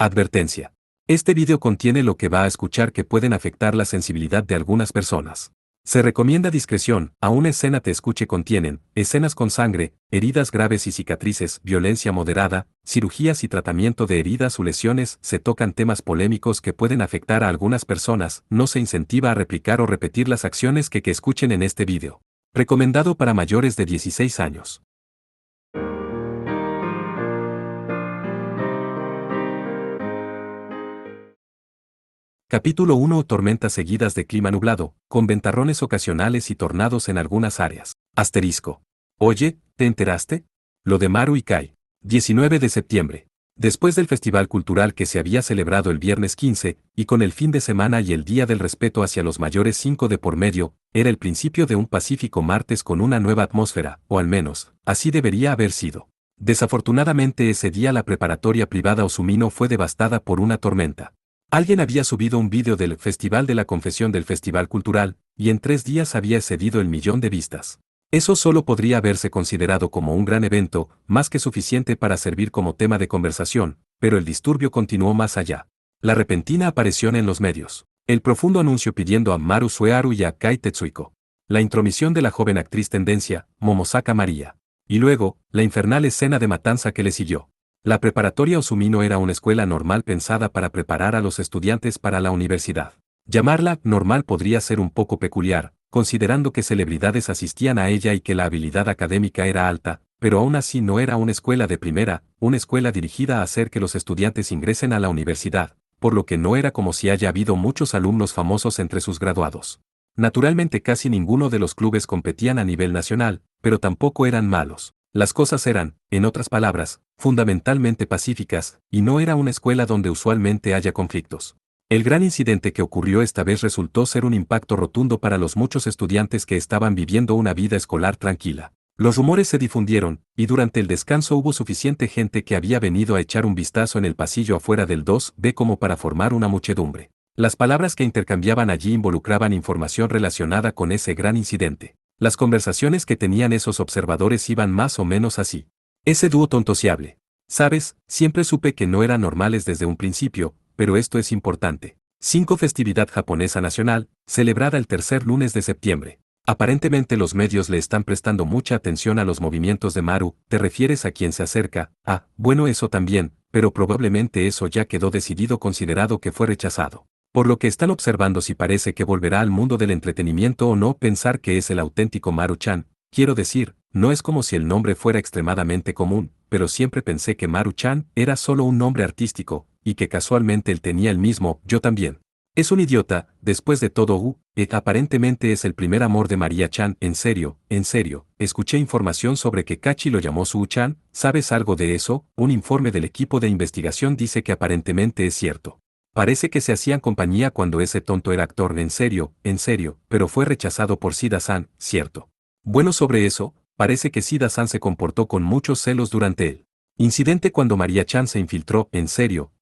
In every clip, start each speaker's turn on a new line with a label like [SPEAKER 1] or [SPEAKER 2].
[SPEAKER 1] Advertencia. Este video contiene lo que va a escuchar que pueden afectar la sensibilidad de algunas personas. Se recomienda discreción, aún escena te escuche contienen, escenas con sangre, heridas graves y cicatrices, violencia moderada, cirugías y tratamiento de heridas o lesiones, se tocan temas polémicos que pueden afectar a algunas personas, no se incentiva a replicar o repetir las acciones que escuchen en este video. Recomendado para mayores de 16 años. Capítulo 1. Tormentas seguidas de clima nublado, con ventarrones ocasionales y tornados en algunas áreas. Asterisco. Oye, ¿te enteraste? Lo de Maru y Kai. 19 de septiembre. Después del festival cultural que se había celebrado el viernes 15, y con el fin de semana y el Día del Respeto hacia los mayores 5 de por medio, era el principio de un pacífico martes con una nueva atmósfera, o al menos, así debería haber sido. Desafortunadamente ese día la preparatoria privada Osumino fue devastada por una tormenta. Alguien había subido un vídeo del Festival de la Confesión del Festival Cultural, y en 3 días había excedido el 1.000.000 de vistas. Eso solo podría haberse considerado como un gran evento, más que suficiente para servir como tema de conversación, pero el disturbio continuó más allá. La repentina aparición en los medios. El profundo anuncio pidiendo a Maru Suearu y a Kai Tetsuhiko. La intromisión de la joven actriz tendencia, Momosaka María. Y luego, la infernal escena de matanza que le siguió. La preparatoria Osumino era una escuela normal pensada para preparar a los estudiantes para la universidad. Llamarla normal podría ser un poco peculiar, considerando que celebridades asistían a ella y que la habilidad académica era alta, pero aún así no era una escuela de primera, una escuela dirigida a hacer que los estudiantes ingresen a la universidad, por lo que no era como si haya habido muchos alumnos famosos entre sus graduados. Naturalmente casi ninguno de los clubes competían a nivel nacional, pero tampoco eran malos. Las cosas eran, en otras palabras, fundamentalmente pacíficas, y no era una escuela donde usualmente haya conflictos. El gran incidente que ocurrió esta vez resultó ser un impacto rotundo para los muchos estudiantes que estaban viviendo una vida escolar tranquila. Los rumores se difundieron, y durante el descanso hubo suficiente gente que había venido a echar un vistazo en el pasillo afuera del 2B como para formar una muchedumbre. Las palabras que intercambiaban allí involucraban información relacionada con ese gran incidente. Las conversaciones que tenían esos observadores iban más o menos así. Ese dúo tontoseable. Sabes, siempre supe que no eran normales desde un principio, pero esto es importante. 5. Festividad japonesa nacional, celebrada el tercer lunes de septiembre. Aparentemente los medios le están prestando mucha atención a los movimientos de Maru, ¿te refieres a quien se acerca? Ah, bueno, eso también, pero probablemente eso ya quedó decidido considerado que fue rechazado. Por lo que están observando si parece que volverá al mundo del entretenimiento o no pensar que es el auténtico Maru-chan. Quiero decir, no es como si el nombre fuera extremadamente común, pero siempre pensé que Maru-chan era solo un nombre artístico, y que casualmente él tenía el mismo, yo también. Es un idiota, después de todo aparentemente es el primer amor de María-chan, en serio, escuché información sobre que Kachi lo llamó Su-chan, ¿sabes algo de eso? Un informe del equipo de investigación dice que aparentemente es cierto. Parece que se hacían compañía cuando ese tonto era actor, en serio, pero fue rechazado por Sida-san, ¿cierto? Bueno, sobre eso, parece que Sida-san se comportó con muchos celos durante el incidente cuando María-chan se infiltró, en serio,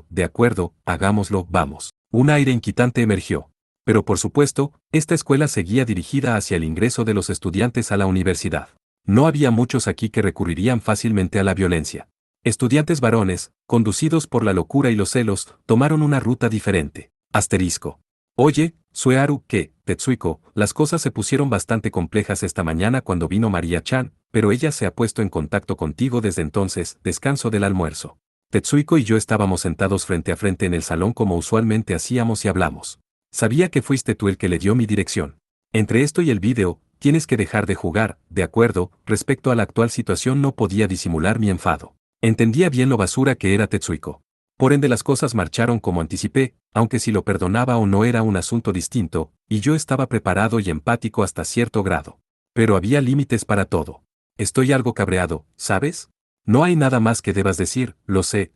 [SPEAKER 1] de acuerdo, hagámoslo, vamos. Un aire inquietante emergió. Pero por supuesto, esta escuela seguía dirigida hacia el ingreso de los estudiantes a la universidad. No había muchos aquí que recurrirían fácilmente a la violencia. Estudiantes varones, conducidos por la locura y los celos, tomaron una ruta diferente. Asterisco. Oye, Suearu, ¿qué, Tetsuhiko? Las cosas se pusieron bastante complejas esta mañana cuando vino María-chan, pero ella se ha puesto en contacto contigo desde entonces, descanso del almuerzo. Tetsuhiko y yo estábamos sentados frente a frente en el salón como usualmente hacíamos y hablamos. Sabía que fuiste tú el que le dio mi dirección. Entre esto y el vídeo, tienes que dejar de jugar, ¿de acuerdo? Respecto a la actual situación no podía disimular mi enfado. Entendía bien lo basura que era Tetsuhiko. Por ende las cosas marcharon como anticipé, aunque si lo perdonaba o no era un asunto distinto, y yo estaba preparado y empático hasta cierto grado. Pero había límites para todo. Estoy algo cabreado, ¿sabes? No hay nada más que debas decir, lo sé.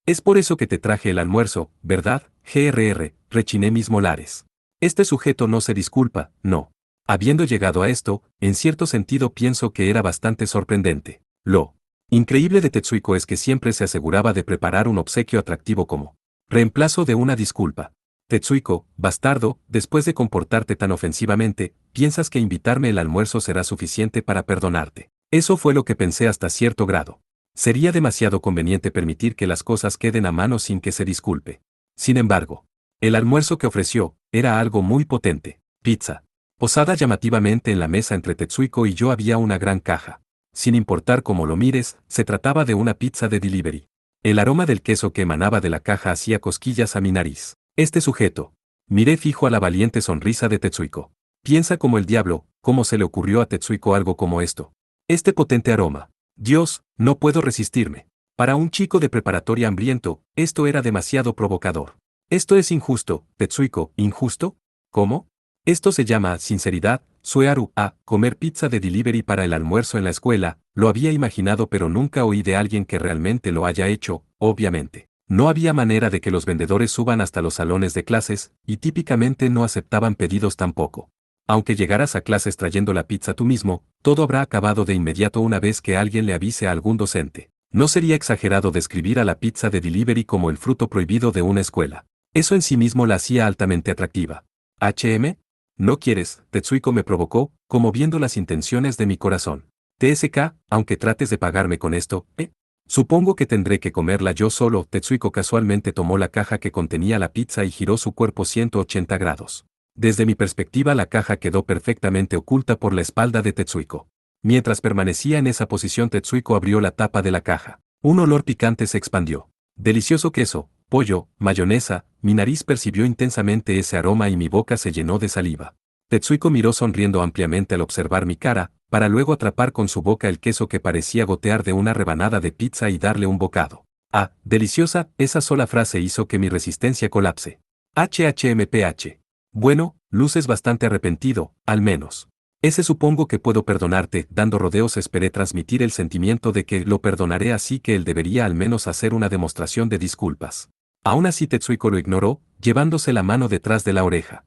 [SPEAKER 1] Es por eso que te traje el almuerzo, ¿verdad? Rechiné mis molares. Este sujeto no se disculpa, no. Habiendo llegado a esto, en cierto sentido pienso que era bastante sorprendente. Lo increíble de Tetsuhiko es que siempre se aseguraba de preparar un obsequio atractivo como reemplazo de una disculpa. Tetsuhiko, bastardo, después de comportarte tan ofensivamente, ¿piensas que invitarme el almuerzo será suficiente para perdonarte? Eso fue lo que pensé hasta cierto grado. Sería demasiado conveniente permitir que las cosas queden a mano sin que se disculpe. Sin embargo, el almuerzo que ofreció era algo muy potente. Pizza. Posada llamativamente en la mesa entre Tetsuiko y yo había una gran caja. Sin importar cómo lo mires, se trataba de una pizza de delivery. El aroma del queso que emanaba de la caja hacía cosquillas a mi nariz. Este sujeto. Miré fijo a la valiente sonrisa de Tetsuiko. Piensa como el diablo, ¿cómo se le ocurrió a Tetsuiko algo como esto? Este potente aroma. Dios, no puedo resistirme. Para un chico de preparatoria hambriento, esto era demasiado provocador. Esto es injusto, Tetsuiko, ¿injusto? ¿Cómo? Esto se llama sinceridad, Suearu. Comer pizza de delivery para el almuerzo en la escuela, lo había imaginado pero nunca oí de alguien que realmente lo haya hecho, obviamente. No había manera de que los vendedores suban hasta los salones de clases, y típicamente no aceptaban pedidos tampoco. Aunque llegaras a clases trayendo la pizza tú mismo, todo habrá acabado de inmediato una vez que alguien le avise a algún docente. No sería exagerado describir a la pizza de delivery como el fruto prohibido de una escuela. Eso en sí mismo la hacía altamente atractiva. ¿HM? ¿No quieres? Tetsuiko me provocó, como viendo las intenciones de mi corazón. TSK, aunque trates de pagarme con esto, Supongo que tendré que comerla yo solo. Tetsuiko casualmente tomó la caja que contenía la pizza y giró su cuerpo 180 grados. Desde mi perspectiva la caja quedó perfectamente oculta por la espalda de Tetsuiko. Mientras permanecía en esa posición Tetsuiko abrió la tapa de la caja. Un olor picante se expandió. Delicioso queso, pollo, mayonesa, mi nariz percibió intensamente ese aroma y mi boca se llenó de saliva. Tetsuiko miró sonriendo ampliamente al observar mi cara, para luego atrapar con su boca el queso que parecía gotear de una rebanada de pizza y darle un bocado. Deliciosa, esa sola frase hizo que mi resistencia colapse. HHMPH. Bueno, luces bastante arrepentido, al menos. Ese supongo que puedo perdonarte. Dando rodeos esperé transmitir el sentimiento de que lo perdonaré, así que él debería al menos hacer una demostración de disculpas. Aún así Tetsuiko lo ignoró, llevándose la mano detrás de la oreja.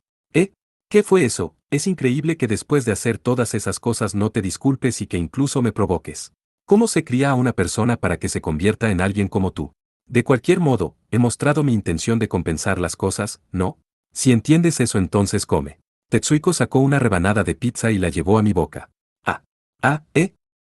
[SPEAKER 1] ¿Qué fue eso? Es increíble que después de hacer todas esas cosas no te disculpes y que incluso me provoques. ¿Cómo se cría a una persona para que se convierta en alguien como tú? De cualquier modo, he mostrado mi intención de compensar las cosas, ¿no? Si entiendes eso entonces come. Tetsuiko sacó una rebanada de pizza y la llevó a mi boca.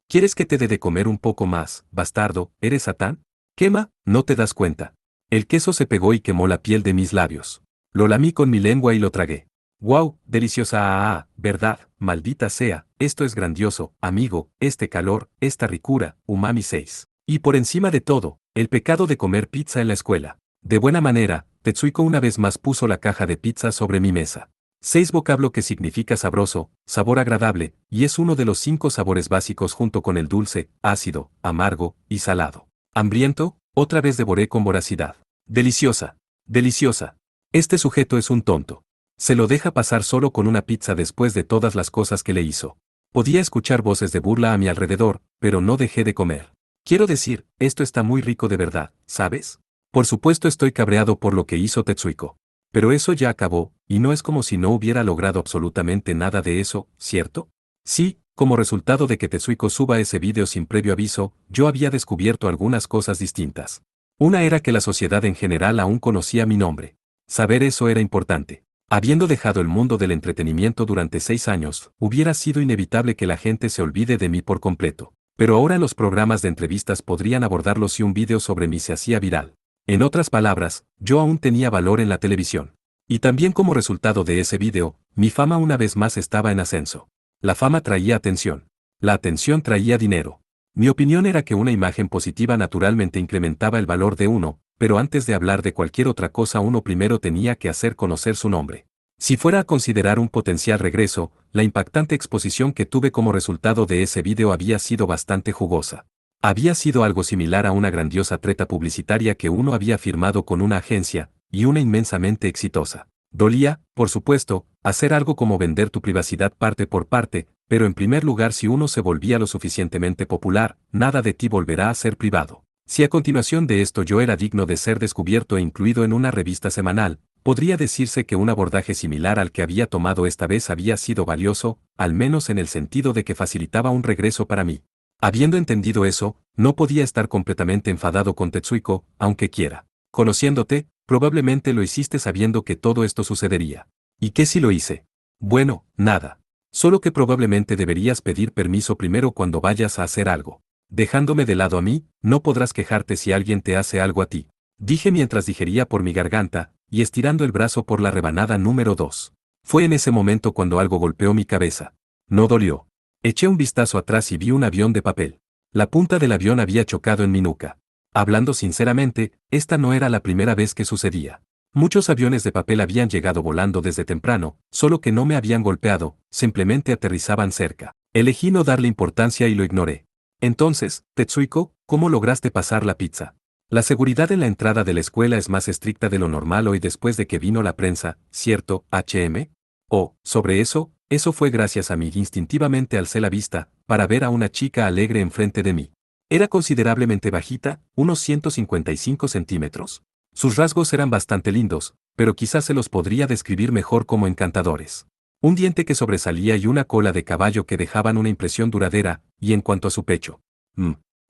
[SPEAKER 1] ¿Quieres que te dé de comer un poco más, bastardo? ¿Eres Satán? Quema, ¿no te das cuenta? El queso se pegó y quemó la piel de mis labios. Lo lamí con mi lengua y lo tragué. ¡Wow! Deliciosa. ¿Verdad? Maldita sea, esto es grandioso, amigo, este calor, esta ricura, umami 6. Y por encima de todo, el pecado de comer pizza en la escuela. De buena manera, Tetsuiko una vez más puso la caja de pizza sobre mi mesa. 6 vocablo que significa sabroso, sabor agradable, y es uno de los 5 sabores básicos junto con el dulce, ácido, amargo y salado. ¿Hambriento? Otra vez devoré con voracidad. Deliciosa. Deliciosa. Este sujeto es un tonto. Se lo deja pasar solo con una pizza después de todas las cosas que le hizo. Podía escuchar voces de burla a mi alrededor, pero no dejé de comer. Quiero decir, esto está muy rico de verdad, ¿sabes? Por supuesto estoy cabreado por lo que hizo Tetsuiko. Pero eso ya acabó, y no es como si no hubiera logrado absolutamente nada de eso, ¿cierto? Sí, como resultado de que Tetsuiko suba ese vídeo sin previo aviso, yo había descubierto algunas cosas distintas. Una era que la sociedad en general aún conocía mi nombre. Saber eso era importante. Habiendo dejado el mundo del entretenimiento durante 6 años, hubiera sido inevitable que la gente se olvide de mí por completo. Pero ahora los programas de entrevistas podrían abordarlo si un vídeo sobre mí se hacía viral. En otras palabras, yo aún tenía valor en la televisión. Y también como resultado de ese vídeo, mi fama una vez más estaba en ascenso. La fama traía atención. La atención traía dinero. Mi opinión era que una imagen positiva naturalmente incrementaba el valor de uno, pero antes de hablar de cualquier otra cosa uno primero tenía que hacer conocer su nombre. Si fuera a considerar un potencial regreso, la impactante exposición que tuve como resultado de ese vídeo había sido bastante jugosa. Había sido algo similar a una grandiosa treta publicitaria que uno había firmado con una agencia, y una inmensamente exitosa. Dolía, por supuesto, hacer algo como vender tu privacidad parte por parte, pero en primer lugar si uno se volvía lo suficientemente popular, nada de ti volverá a ser privado. Si a continuación de esto yo era digno de ser descubierto e incluido en una revista semanal, podría decirse que un abordaje similar al que había tomado esta vez había sido valioso, al menos en el sentido de que facilitaba un regreso para mí. Habiendo entendido eso, no podía estar completamente enfadado con Tetsuiko, aunque quiera. Conociéndote, probablemente lo hiciste sabiendo que todo esto sucedería. ¿Y qué si lo hice? Bueno, nada. Solo que probablemente deberías pedir permiso primero cuando vayas a hacer algo. dejándome de lado a mí, no podrás quejarte si alguien te hace algo a ti. Dije mientras digería por mi garganta, y estirando el brazo por la rebanada número 2. Fue en ese momento cuando algo golpeó mi cabeza. No dolió. Eché un vistazo atrás y vi un avión de papel. La punta del avión había chocado en mi nuca. Hablando sinceramente, esta no era la primera vez que sucedía. Muchos aviones de papel habían llegado volando desde temprano, solo que no me habían golpeado, simplemente aterrizaban cerca. Elegí no darle importancia y lo ignoré. Entonces, Tetsuiko, ¿cómo lograste pasar la pizza? La seguridad en la entrada de la escuela es más estricta de lo normal hoy después de que vino la prensa, ¿cierto, HM? Oh, sobre eso fue gracias a mí. Instintivamente alcé la vista, para ver a una chica alegre enfrente de mí. Era considerablemente bajita, unos 155 centímetros. Sus rasgos eran bastante lindos, pero quizás se los podría describir mejor como encantadores. Un diente que sobresalía y una cola de caballo que dejaban una impresión duradera, y en cuanto a su pecho.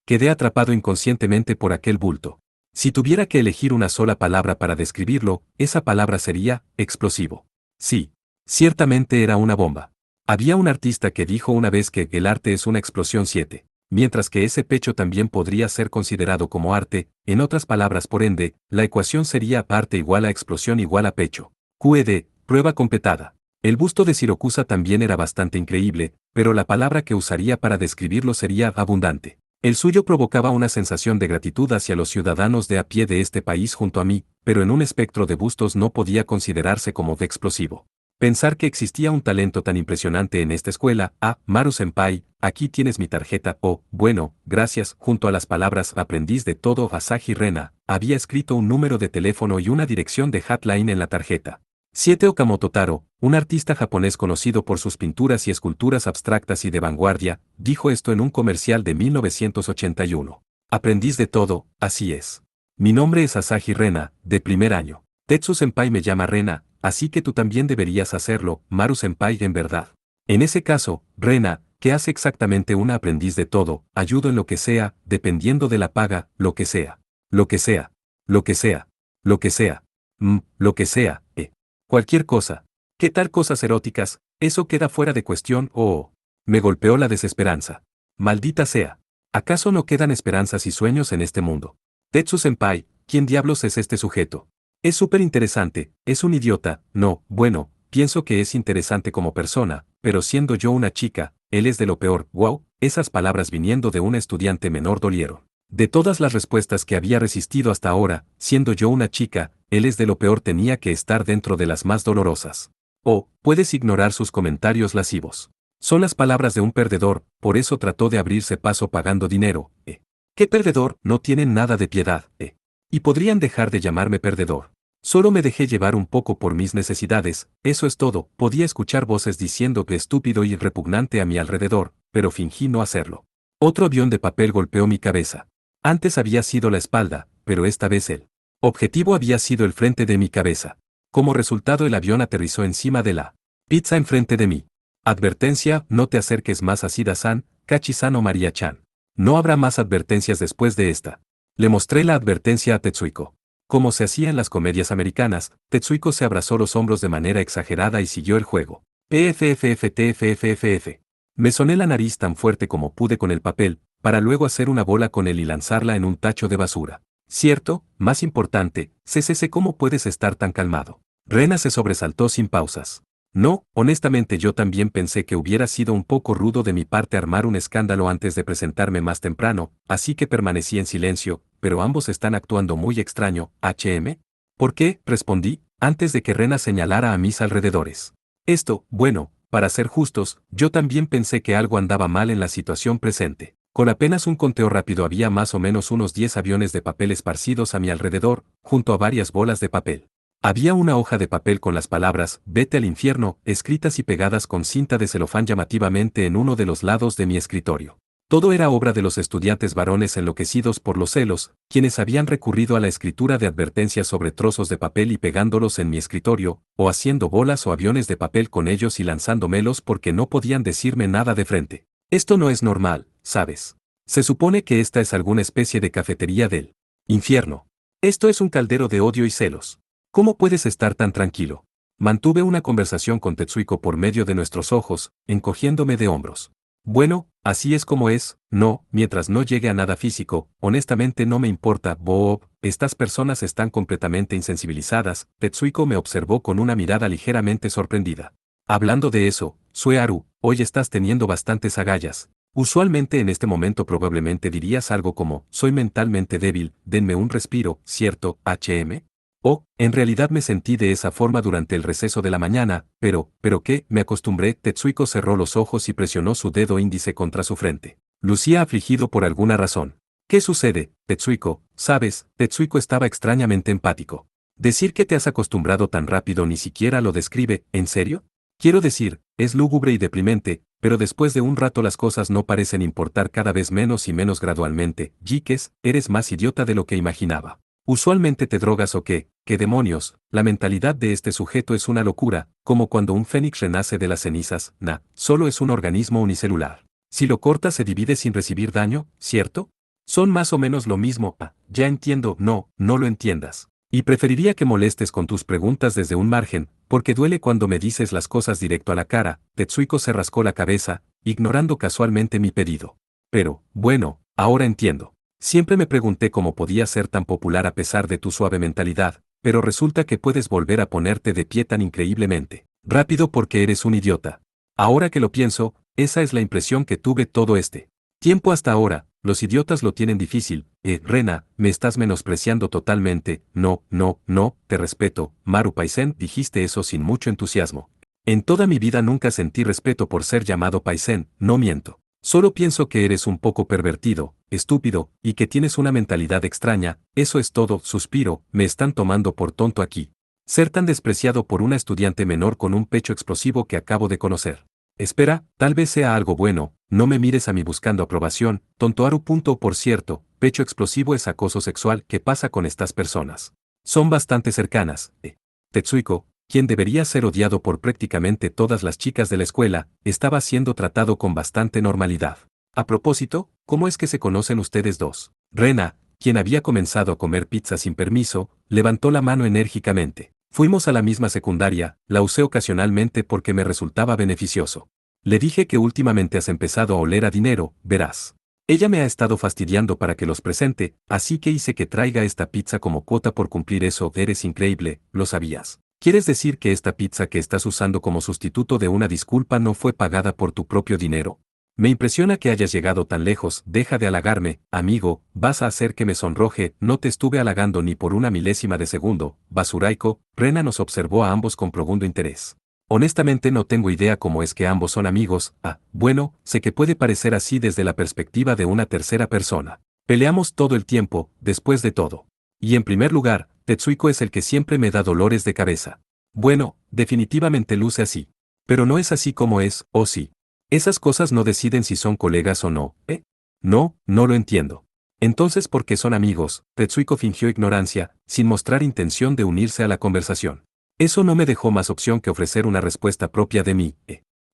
[SPEAKER 1] Quedé atrapado inconscientemente por aquel bulto. Si tuviera que elegir una sola palabra para describirlo, esa palabra sería, explosivo. Sí, ciertamente era una bomba. Había un artista que dijo una vez que el arte es una explosión 7. Mientras que ese pecho también podría ser considerado como arte, en otras palabras por ende, la ecuación sería arte igual a explosión igual a pecho. QED, prueba completada. El busto de Siracusa también era bastante increíble, pero la palabra que usaría para describirlo sería abundante. El suyo provocaba una sensación de gratitud hacia los ciudadanos de a pie de este país junto a mí, pero en un espectro de bustos no podía considerarse como de explosivo. Pensar que existía un talento tan impresionante en esta escuela. Maru-senpai, aquí tienes mi tarjeta. Oh, bueno, gracias. Junto a las palabras aprendiz de todo Asahi Rena, había escrito un número de teléfono y una dirección de hotline en la tarjeta. 7. Okamoto Taro, un artista japonés conocido por sus pinturas y esculturas abstractas y de vanguardia, dijo esto en un comercial de 1981. Aprendiz de todo, así es. Mi nombre es Asahi Rena, de primer año. Tetsu-senpai me llama Rena, así que tú también deberías hacerlo, Maru-senpai en verdad. En ese caso, Rena, ¿qué hace exactamente una aprendiz de todo? Ayudo en lo que sea, dependiendo de la paga, lo que sea. Lo que sea. Lo que sea. Lo que sea. Lo que sea, Cualquier cosa. ¿Qué tal cosas eróticas? Eso queda fuera de cuestión. Me golpeó la desesperanza. Maldita sea. ¿Acaso no quedan esperanzas y sueños en este mundo? Tetsu-senpai, ¿quién diablos es este sujeto? Es súper interesante, es un idiota. No, bueno, pienso que es interesante como persona, pero siendo yo una chica, él es de lo peor. Wow, esas palabras viniendo de una estudiante menor dolieron. De todas las respuestas que había resistido hasta ahora, siendo yo una chica, él es de lo peor, tenía que estar dentro de las más dolorosas. Puedes ignorar sus comentarios lascivos. Son las palabras de un perdedor, por eso trató de abrirse paso pagando dinero. ¿Qué perdedor? No tienen nada de piedad. Y podrían dejar de llamarme perdedor. Solo me dejé llevar un poco por mis necesidades, eso es todo. Podía escuchar voces diciendo que estúpido y repugnante a mi alrededor, pero fingí no hacerlo. Otro avión de papel golpeó mi cabeza. Antes había sido la espalda, pero esta vez el objetivo había sido el frente de mi cabeza. Como resultado, el avión aterrizó encima de la pizza enfrente de mí. Advertencia: no te acerques más a Sida-san, Kachi-san o Maria-chan. No habrá más advertencias después de esta. Le mostré la advertencia a Tetsuiko. Como se hacía en las comedias americanas, Tetsuiko se abrazó los hombros de manera exagerada y siguió el juego. PFFFTFFFF. Me soné la nariz tan fuerte como pude con el papel, para luego hacer una bola con él y lanzarla en un tacho de basura. Cierto, más importante, ¿cómo puedes estar tan calmado? Rena se sobresaltó sin pausas. No, honestamente yo también pensé que hubiera sido un poco rudo de mi parte armar un escándalo antes de presentarme más temprano, así que permanecí en silencio, pero ambos están actuando muy extraño. ¿HM? ¿Por qué? Respondí, antes de que Rena señalara a mis alrededores. Bueno, para ser justos, yo también pensé que algo andaba mal en la situación presente. Con apenas un conteo rápido había más o menos unos 10 aviones de papel esparcidos a mi alrededor, junto a varias bolas de papel. Había una hoja de papel con las palabras «Vete al infierno» escritas y pegadas con cinta de celofán llamativamente en uno de los lados de mi escritorio. Todo era obra de los estudiantes varones enloquecidos por los celos, quienes habían recurrido a la escritura de advertencias sobre trozos de papel y pegándolos en mi escritorio, o haciendo bolas o aviones de papel con ellos y lanzándomelos porque no podían decirme nada de frente. Esto no es normal, ¿sabes? Se supone que esta es alguna especie de cafetería del infierno. Esto es un caldero de odio y celos. ¿Cómo puedes estar tan tranquilo? Mantuve una conversación con Tetsuiko por medio de nuestros ojos, encogiéndome de hombros. Bueno, Así es como es, no, mientras no llegue a nada físico, honestamente no me importa, Bob, estas personas están completamente insensibilizadas, Tetsuiko me observó con una mirada ligeramente sorprendida. Hablando de eso, Suearu, hoy estás teniendo bastantes agallas. Usualmente en este momento probablemente dirías algo como, soy mentalmente débil, denme un respiro, ¿cierto, HM? O, en realidad me sentí de esa forma durante el receso de la mañana, pero ¿qué? Me acostumbré. Tetsuiko cerró los ojos y presionó su dedo índice contra su frente. Lucía afligido por alguna razón. ¿Qué sucede, Tetsuiko? Sabes, Tetsuiko estaba extrañamente empático. Decir que te has acostumbrado tan rápido ni siquiera lo describe, ¿en serio? Quiero decir, es lúgubre y deprimente, pero después de un rato las cosas no parecen importar cada vez menos y menos gradualmente. Jikes, eres más idiota de lo que imaginaba. Usualmente te drogas o qué demonios, la mentalidad de este sujeto es una locura, como cuando un fénix renace de las cenizas, solo es un organismo unicelular. Si lo cortas se divide sin recibir daño, ¿cierto? Son más o menos lo mismo, ya entiendo, no lo entiendas. Y preferiría que molestes con tus preguntas desde un margen, porque duele cuando me dices las cosas directo a la cara. Tetsuiko se rascó la cabeza, ignorando casualmente mi pedido. Pero, bueno, ahora entiendo. Siempre me pregunté cómo podías ser tan popular a pesar de tu suave mentalidad, pero resulta que puedes volver a ponerte de pie tan increíblemente rápido porque eres un idiota. Ahora que lo pienso, esa es la impresión que tuve todo este tiempo hasta ahora. Los idiotas lo tienen difícil. Rena, me estás menospreciando totalmente. No, te respeto, Maru Paisen, dijiste eso sin mucho entusiasmo. En toda mi vida nunca sentí respeto por ser llamado Paisen, no miento. Solo pienso que eres un poco pervertido, estúpido, y que tienes una mentalidad extraña, eso es todo, suspiro, me están tomando por tonto aquí. Ser tan despreciado por una estudiante menor con un pecho explosivo que acabo de conocer. Espera, tal vez sea algo bueno, no me mires a mí buscando aprobación, tontoaru. Por cierto, pecho explosivo es acoso sexual, ¿qué pasa con estas personas? Son bastante cercanas, Tetsuiko, quien debería ser odiado por prácticamente todas las chicas de la escuela, estaba siendo tratado con bastante normalidad. A propósito, ¿cómo es que se conocen ustedes dos? Rena, quien había comenzado a comer pizza sin permiso, levantó la mano enérgicamente. Fuimos a la misma secundaria, la usé ocasionalmente porque me resultaba beneficioso. Le dije que últimamente has empezado a oler a dinero, verás. Ella me ha estado fastidiando para que los presente, así que hice que traiga esta pizza como cuota por cumplir eso. Eres increíble, ¿lo sabías? ¿Quieres decir que esta pizza que estás usando como sustituto de una disculpa no fue pagada por tu propio dinero? Me impresiona que hayas llegado tan lejos, deja de halagarme, amigo, vas a hacer que me sonroje, no te estuve halagando ni por una milésima de segundo, Basuraiko. Rena nos observó a ambos con profundo interés. Honestamente no tengo idea cómo es que ambos son amigos, bueno, sé que puede parecer así desde la perspectiva de una tercera persona. Peleamos todo el tiempo, después de todo. Y en primer lugar, Tetsuiko es el que siempre me da dolores de cabeza. Bueno, definitivamente luce así. Pero no es así como es, ¿o sí? Esas cosas no deciden si son colegas o no, ¿eh? No lo entiendo. Entonces, ¿por qué son amigos? Tetsuiko fingió ignorancia, sin mostrar intención de unirse a la conversación. Eso no me dejó más opción que ofrecer una respuesta propia de mí,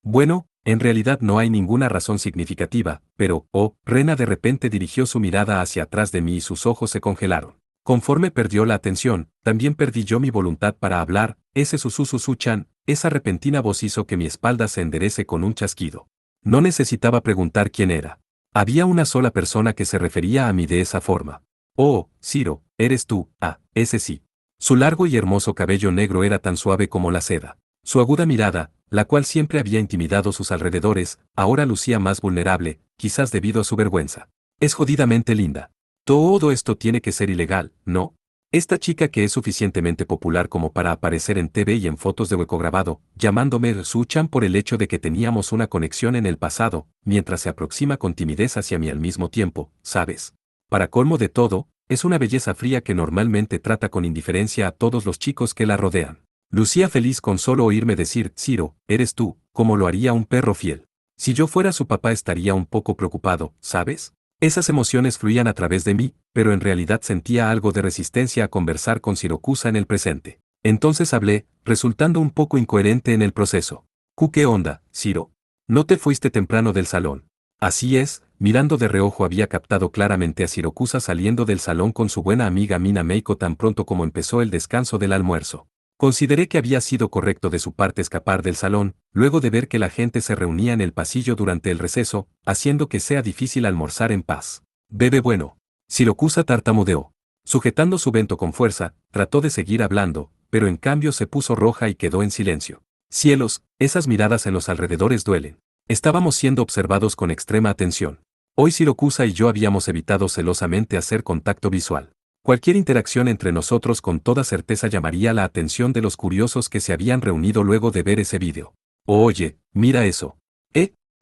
[SPEAKER 1] Bueno, en realidad no hay ninguna razón significativa, pero, Rena de repente dirigió su mirada hacia atrás de mí y sus ojos se congelaron. Conforme perdió la atención, también perdí yo mi voluntad para hablar. Ese Susu-Susu-chan, esa repentina voz hizo que mi espalda se enderece con un chasquido. No necesitaba preguntar quién era. Había una sola persona que se refería a mí de esa forma. Oh, Ciro, eres tú, ese sí. Su largo y hermoso cabello negro era tan suave como la seda. Su aguda mirada, la cual siempre había intimidado sus alrededores, ahora lucía más vulnerable, quizás debido a su vergüenza. Es jodidamente linda. Todo esto tiene que ser ilegal, ¿no? Esta chica que es suficientemente popular como para aparecer en TV y en fotos de hueco grabado, llamándome Su-chan por el hecho de que teníamos una conexión en el pasado, mientras se aproxima con timidez hacia mí al mismo tiempo, ¿sabes? Para colmo de todo, es una belleza fría que normalmente trata con indiferencia a todos los chicos que la rodean. Lucía feliz con solo oírme decir, Ciro, eres tú, como lo haría un perro fiel. Si yo fuera su papá estaría un poco preocupado, ¿sabes? Esas emociones fluían a través de mí, pero en realidad sentía algo de resistencia a conversar con Shirakusa en el presente. Entonces hablé, resultando un poco incoherente en el proceso. ¿Qué onda, Ciro? ¿No te fuiste temprano del salón? Así es, mirando de reojo había captado claramente a Shirakusa saliendo del salón con su buena amiga Mina Meiko tan pronto como empezó el descanso del almuerzo. Consideré que había sido correcto de su parte escapar del salón, luego de ver que la gente se reunía en el pasillo durante el receso, haciendo que sea difícil almorzar en paz. Bebe bueno. Sirokusa tartamudeó. Sujetando su vento con fuerza, trató de seguir hablando, pero en cambio se puso roja y quedó en silencio. Cielos, esas miradas en los alrededores duelen. Estábamos siendo observados con extrema atención. Hoy Sirokusa y yo habíamos evitado celosamente hacer contacto visual. Cualquier interacción entre nosotros con toda certeza llamaría la atención de los curiosos que se habían reunido luego de ver ese vídeo. Oye, mira eso.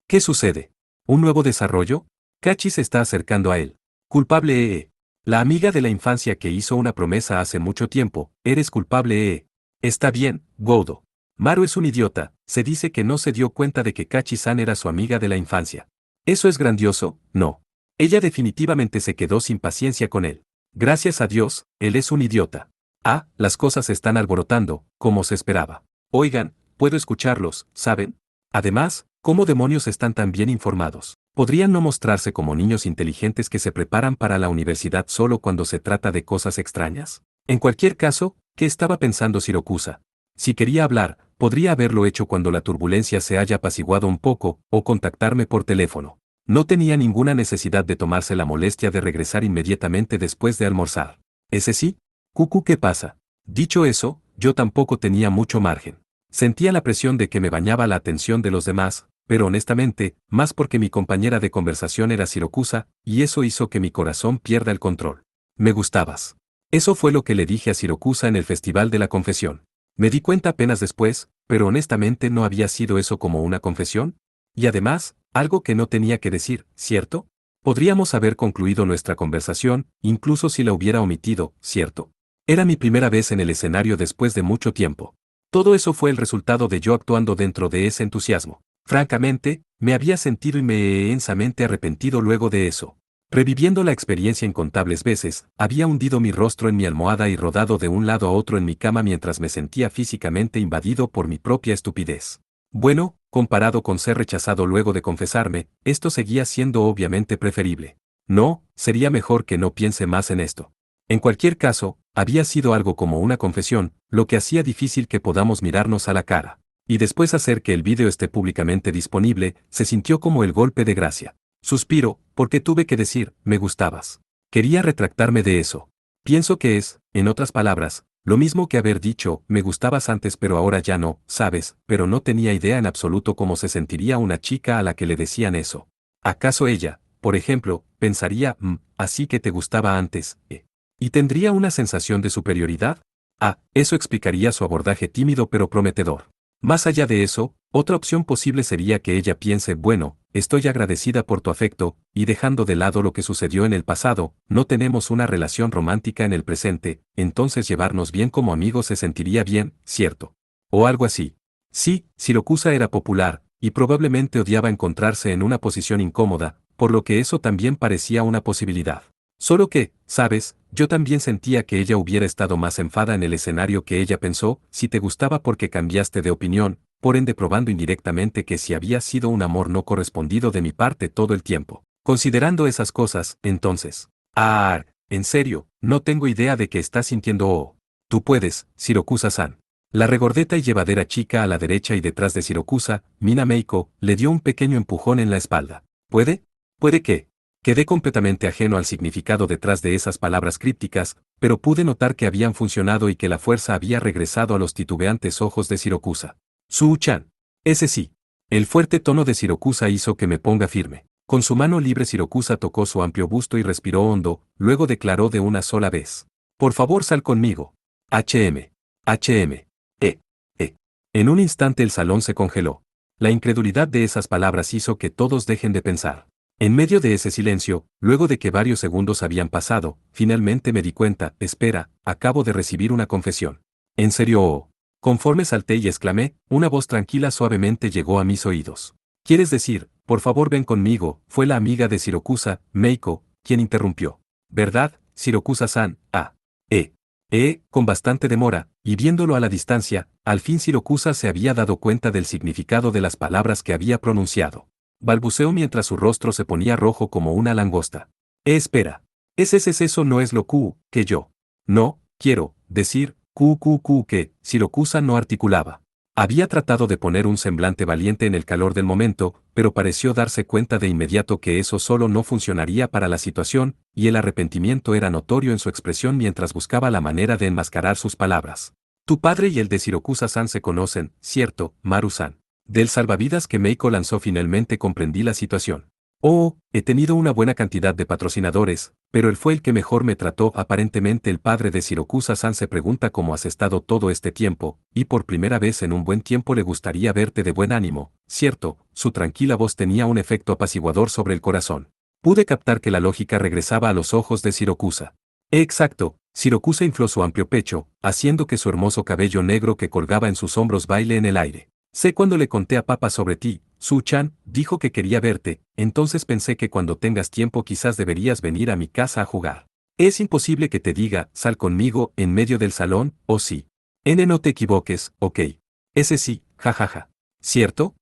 [SPEAKER 1] ¿Qué sucede? ¿Un nuevo desarrollo? Kachi se está acercando a él. Culpable La amiga de la infancia que hizo una promesa hace mucho tiempo, eres culpable Está bien, Goudo. Maru es un idiota, se dice que no se dio cuenta de que Kachi-san era su amiga de la infancia. ¿Eso es grandioso? No. Ella definitivamente se quedó sin paciencia con él. Gracias a Dios, él es un idiota. Las cosas se están alborotando, como se esperaba. Oigan, puedo escucharlos, ¿saben? Además, ¿cómo demonios están tan bien informados? ¿Podrían no mostrarse como niños inteligentes que se preparan para la universidad solo cuando se trata de cosas extrañas? En cualquier caso, ¿qué estaba pensando Sirokusa? Si quería hablar, podría haberlo hecho cuando la turbulencia se haya apaciguado un poco, o contactarme por teléfono. No tenía ninguna necesidad de tomarse la molestia de regresar inmediatamente después de almorzar. ¿Ese sí? ¿Qué pasa? Dicho eso, yo tampoco tenía mucho margen. Sentía la presión de que me bañaba la atención de los demás, pero honestamente, más porque mi compañera de conversación era Sirokusa, y eso hizo que mi corazón pierda el control. Me gustabas. Eso fue lo que le dije a Sirokusa en el Festival de la Confesión. Me di cuenta apenas después, pero honestamente no había sido eso como una confesión. Y además, algo que no tenía que decir, ¿cierto? Podríamos haber concluido nuestra conversación, incluso si la hubiera omitido, ¿cierto? Era mi primera vez en el escenario después de mucho tiempo. Todo eso fue el resultado de yo actuando dentro de ese entusiasmo. Francamente, me había sentido inmensamente arrepentido luego de eso. Reviviendo la experiencia incontables veces, había hundido mi rostro en mi almohada y rodado de un lado a otro en mi cama mientras me sentía físicamente invadido por mi propia estupidez. Bueno, comparado con ser rechazado luego de confesarme, esto seguía siendo obviamente preferible. No, sería mejor que no piense más en esto. En cualquier caso, había sido algo como una confesión, lo que hacía difícil que podamos mirarnos a la cara. Y después hacer que el vídeo esté públicamente disponible, se sintió como el golpe de gracia. Suspiro, porque tuve que decir, me gustabas. Quería retractarme de eso. Pienso que es, en otras palabras, lo mismo que haber dicho, me gustabas antes pero ahora ya no, sabes, pero no tenía idea en absoluto cómo se sentiría una chica a la que le decían eso. ¿Acaso ella, por ejemplo, pensaría, así que te gustaba antes, ¿Y tendría una sensación de superioridad? Eso explicaría su abordaje tímido pero prometedor. Más allá de eso, otra opción posible sería que ella piense, bueno, estoy agradecida por tu afecto, y dejando de lado lo que sucedió en el pasado, no tenemos una relación romántica en el presente, entonces llevarnos bien como amigos se sentiría bien, ¿cierto? O algo así. Sí, Sirokusa era popular, y probablemente odiaba encontrarse en una posición incómoda, por lo que eso también parecía una posibilidad. Solo que, ¿sabes? Yo también sentía que ella hubiera estado más enfada en el escenario que ella pensó, si te gustaba porque cambiaste de opinión, por ende probando indirectamente que si había sido un amor no correspondido de mi parte todo el tiempo. Considerando esas cosas, entonces. En serio, no tengo idea de qué estás sintiendo Tú puedes, Sirokusa-san. La regordeta y llevadera chica a la derecha y detrás de Sirokusa, Mina Meiko, le dio un pequeño empujón en la espalda. ¿Puede? ¿Puede qué? Quedé completamente ajeno al significado detrás de esas palabras crípticas, pero pude notar que habían funcionado y que la fuerza había regresado a los titubeantes ojos de Sirokusa. Suu-chan. Ese sí. El fuerte tono de Sirokusa hizo que me ponga firme. Con su mano libre Sirokusa tocó su amplio busto y respiró hondo, luego declaró de una sola vez. Por favor sal conmigo. HM. HM. En un instante el salón se congeló. La incredulidad de esas palabras hizo que todos dejen de pensar. En medio de ese silencio, luego de que varios segundos habían pasado, finalmente me di cuenta, espera, acabo de recibir una confesión. ¿En serio? Conforme salté y exclamé, una voz tranquila suavemente llegó a mis oídos. ¿Quieres decir, por favor ven conmigo? Fue la amiga de Sirokusa, Meiko, quien interrumpió. ¿Verdad, Sirokusa-san? Con bastante demora, y viéndolo a la distancia, al fin Sirokusa se había dado cuenta del significado de las palabras que había pronunciado. Balbuceó mientras su rostro se ponía rojo como una langosta. Espera. Eso no es lo que yo. No, quiero decir, Que Shirokusa no articulaba. Había tratado de poner un semblante valiente en el calor del momento, pero pareció darse cuenta de inmediato que eso solo no funcionaría para la situación, y el arrepentimiento era notorio en su expresión mientras buscaba la manera de enmascarar sus palabras. Tu padre y el de Shirokusa-san se conocen, ¿cierto, Maru-san? Del salvavidas que Meiko lanzó finalmente comprendí la situación. Oh, he tenido una buena cantidad de patrocinadores, pero él fue el que mejor me trató. Aparentemente el padre de Shirokusa-san se pregunta cómo has estado todo este tiempo, y por primera vez en un buen tiempo le gustaría verte de buen ánimo, ¿cierto? Su tranquila voz tenía un efecto apaciguador sobre el corazón. Pude captar que la lógica regresaba a los ojos de Shirokusa. Exacto, Shirokusa infló su amplio pecho, haciendo que su hermoso cabello negro que colgaba en sus hombros baile en el aire. Sé cuando le conté a papá sobre ti, Su-chan, dijo que quería verte, entonces pensé que cuando tengas tiempo quizás deberías venir a mi casa a jugar. Es imposible que te diga, sal conmigo, en medio del salón, ¿o sí? No te equivoques, ok. Ese sí, jajaja. ¿Cierto?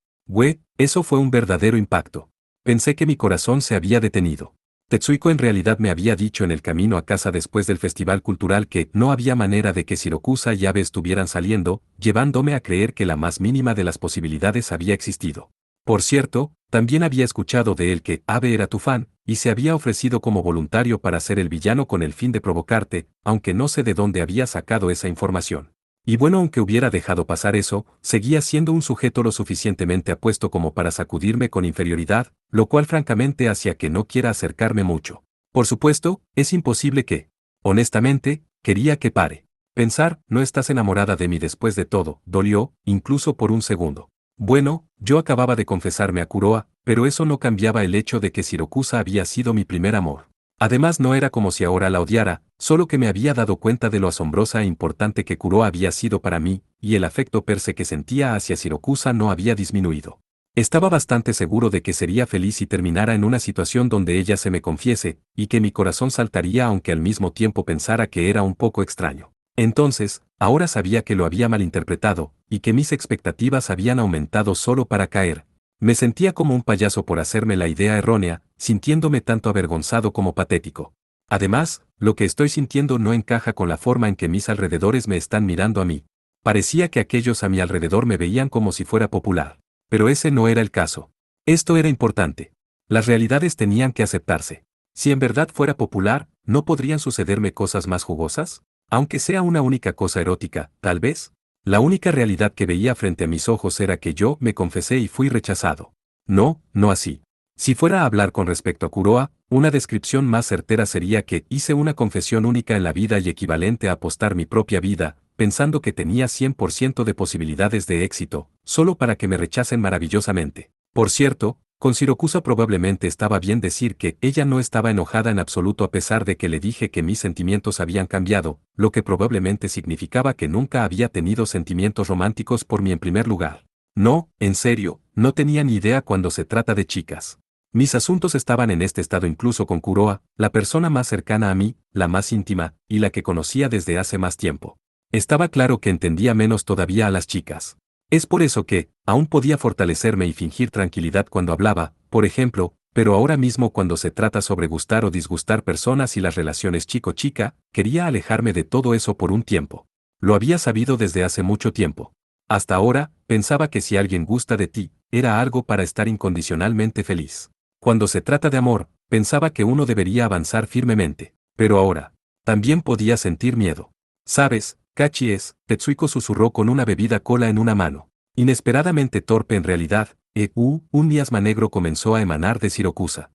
[SPEAKER 1] Eso fue un verdadero impacto. Pensé que mi corazón se había detenido. Tetsuiko en realidad me había dicho en el camino a casa después del festival cultural que no había manera de que Shirokusa y Abe estuvieran saliendo, llevándome a creer que la más mínima de las posibilidades había existido. Por cierto, también había escuchado de él que Abe era tu fan, y se había ofrecido como voluntario para ser el villano con el fin de provocarte, aunque no sé de dónde había sacado esa información. Y bueno, aunque hubiera dejado pasar eso, seguía siendo un sujeto lo suficientemente apuesto como para sacudirme con inferioridad, lo cual francamente hacía que no quiera acercarme mucho. Por supuesto, es imposible que. Honestamente, quería que pare. Pensar, no estás enamorada de mí después de todo, dolió, incluso por un segundo. Bueno, yo acababa de confesarme a Kuroa, pero eso no cambiaba el hecho de que Shirokusa había sido mi primer amor. Además no era como si ahora la odiara, solo que me había dado cuenta de lo asombrosa e importante que Kuroa había sido para mí, y el afecto per se que sentía hacia Shirokusa no había disminuido. Estaba bastante seguro de que sería feliz si terminara en una situación donde ella se me confiese, y que mi corazón saltaría aunque al mismo tiempo pensara que era un poco extraño. Entonces, ahora sabía que lo había malinterpretado, y que mis expectativas habían aumentado solo para caer. Me sentía como un payaso por hacerme la idea errónea, sintiéndome tanto avergonzado como patético. Además, lo que estoy sintiendo no encaja con la forma en que mis alrededores me están mirando a mí. Parecía que aquellos a mi alrededor me veían como si fuera popular. Pero ese no era el caso. Esto era importante. Las realidades tenían que aceptarse. Si en verdad fuera popular, ¿no podrían sucederme cosas más jugosas? Aunque sea una única cosa erótica, tal vez. La única realidad que veía frente a mis ojos era que yo me confesé y fui rechazado. No, no así. Si fuera a hablar con respecto a Kuroa, una descripción más certera sería que hice una confesión única en la vida y equivalente a apostar mi propia vida, pensando que tenía 100% de posibilidades de éxito, solo para que me rechacen maravillosamente. Por cierto, con Shirokusa probablemente estaba bien decir que ella no estaba enojada en absoluto a pesar de que le dije que mis sentimientos habían cambiado, lo que probablemente significaba que nunca había tenido sentimientos románticos por mí en primer lugar. No, en serio, no tenía ni idea cuando se trata de chicas. Mis asuntos estaban en este estado incluso con Kuroa, la persona más cercana a mí, la más íntima, y la que conocía desde hace más tiempo. Estaba claro que entendía menos todavía a las chicas. Es por eso que, aún podía fortalecerme y fingir tranquilidad cuando hablaba, por ejemplo, pero ahora mismo cuando se trata sobre gustar o disgustar personas y las relaciones chico-chica, quería alejarme de todo eso por un tiempo. Lo había sabido desde hace mucho tiempo. Hasta ahora, pensaba que si alguien gusta de ti, era algo para estar incondicionalmente feliz. Cuando se trata de amor, pensaba que uno debería avanzar firmemente. Pero ahora, también podía sentir miedo. ¿Sabes? Tetsuiko susurró con una bebida cola en una mano. Inesperadamente torpe en realidad, un miasma negro comenzó a emanar de Shirokusa.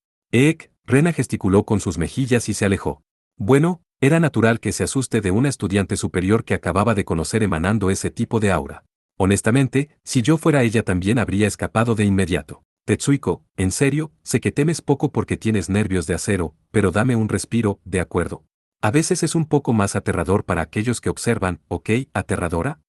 [SPEAKER 1] Rena gesticuló con sus mejillas y se alejó. Bueno, era natural que se asuste de una estudiante superior que acababa de conocer emanando ese tipo de aura. Honestamente, si yo fuera ella también habría escapado de inmediato. Tetsuiko, en serio, sé que temes poco porque tienes nervios de acero, pero dame un respiro, ¿de acuerdo? A veces es un poco más aterrador para aquellos que observan, ¿ok? ¿Aterradora?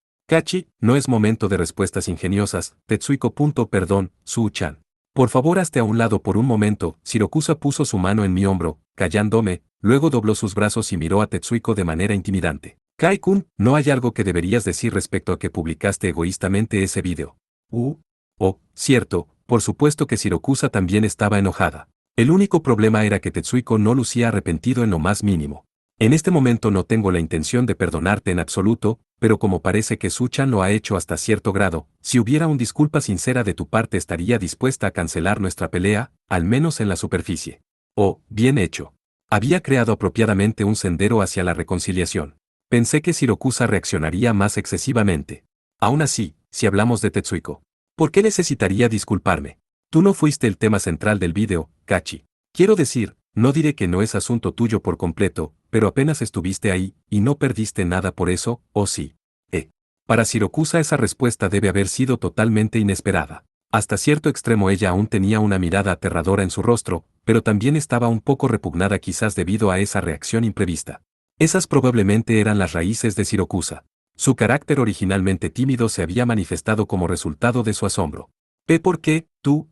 [SPEAKER 1] No es momento de respuestas ingeniosas, Tetsuiko. Perdón, Suu-chan. Por favor, hazte a un lado por un momento. Shirokusa puso su mano en mi hombro, callándome, luego dobló sus brazos y miró a Tetsuiko de manera intimidante. Kai-kun, ¿no hay algo que deberías decir respecto a que publicaste egoístamente ese video? Oh, cierto, por supuesto que Shirokusa también estaba enojada. El único problema era que Tetsuiko no lucía arrepentido en lo más mínimo. En este momento no tengo la intención de perdonarte en absoluto, pero como parece que Su-chan lo ha hecho hasta cierto grado, si hubiera una disculpa sincera de tu parte estaría dispuesta a cancelar nuestra pelea, al menos en la superficie. Oh, bien hecho. Había creado apropiadamente un sendero hacia la reconciliación. Pensé que Shirokusa reaccionaría más excesivamente. Aún así, si hablamos de Tetsuiko, ¿por qué necesitaría disculparme? Tú no fuiste el tema central del vídeo, Kachi. Quiero decir, no diré que no es asunto tuyo por completo, pero apenas estuviste ahí, y no perdiste nada por eso, ¿o sí? Para Shirokusa esa respuesta debe haber sido totalmente inesperada. Hasta cierto extremo ella aún tenía una mirada aterradora en su rostro, pero también estaba un poco repugnada quizás debido a esa reacción imprevista. Esas probablemente eran las raíces de Shirokusa. Su carácter originalmente tímido se había manifestado como resultado de su asombro. ¿Por qué? Tú,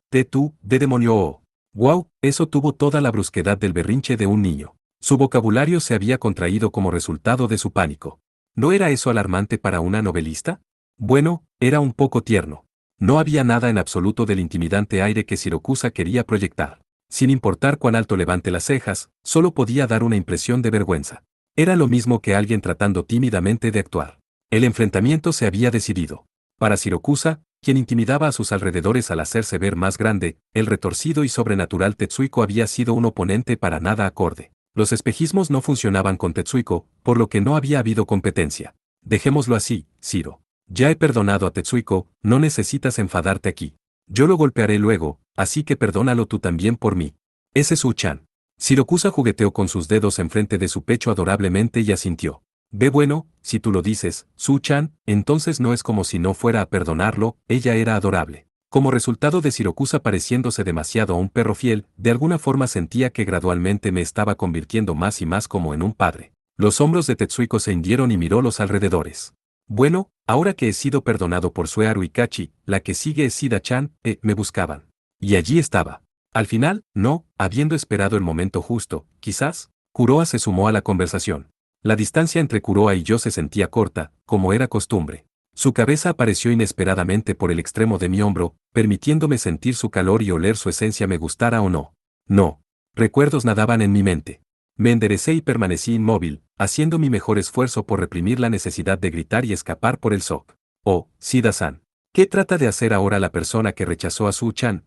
[SPEAKER 1] de demonio oh. Wow, eso tuvo toda la brusquedad del berrinche de un niño. Su vocabulario se había contraído como resultado de su pánico. ¿No era eso alarmante para una novelista? Bueno, era un poco tierno. No había nada en absoluto del intimidante aire que Shirokusa quería proyectar. Sin importar cuán alto levante las cejas, solo podía dar una impresión de vergüenza. Era lo mismo que alguien tratando tímidamente de actuar. El enfrentamiento se había decidido. Para Shirokusa, quien intimidaba a sus alrededores al hacerse ver más grande, el retorcido y sobrenatural Tetsuiko había sido un oponente para nada acorde. Los espejismos no funcionaban con Tetsuiko, por lo que no había habido competencia. Dejémoslo así, Shiro. Ya he perdonado a Tetsuiko, no necesitas enfadarte aquí. Yo lo golpearé luego, así que perdónalo tú también por mí. Ese es Su-chan. Shirokusa jugueteó con sus dedos enfrente de su pecho adorablemente y asintió. Bueno, si tú lo dices, Su-chan, entonces no es como si no fuera a perdonarlo, ella era adorable. Como resultado de Shirokusa pareciéndose demasiado a un perro fiel, de alguna forma sentía que gradualmente me estaba convirtiendo más y más como en un padre. Los hombros de Tetsuiko se hundieron y miró los alrededores. Bueno, ahora que he sido perdonado por Suearu y Kachi, la que sigue es Shida-chan, me buscaban. Y allí estaba. Al final, no, habiendo esperado el momento justo, quizás, Kuroa se sumó a la conversación. La distancia entre Kuroa y yo se sentía corta, como era costumbre. Su cabeza apareció inesperadamente por el extremo de mi hombro, permitiéndome sentir su calor y oler su esencia me gustara o no. No. Recuerdos nadaban en mi mente. Me enderecé y permanecí inmóvil, haciendo mi mejor esfuerzo por reprimir la necesidad de gritar y escapar por el shock. Oh, Shida-san. ¿Qué trata de hacer ahora la persona que rechazó a Su-chan?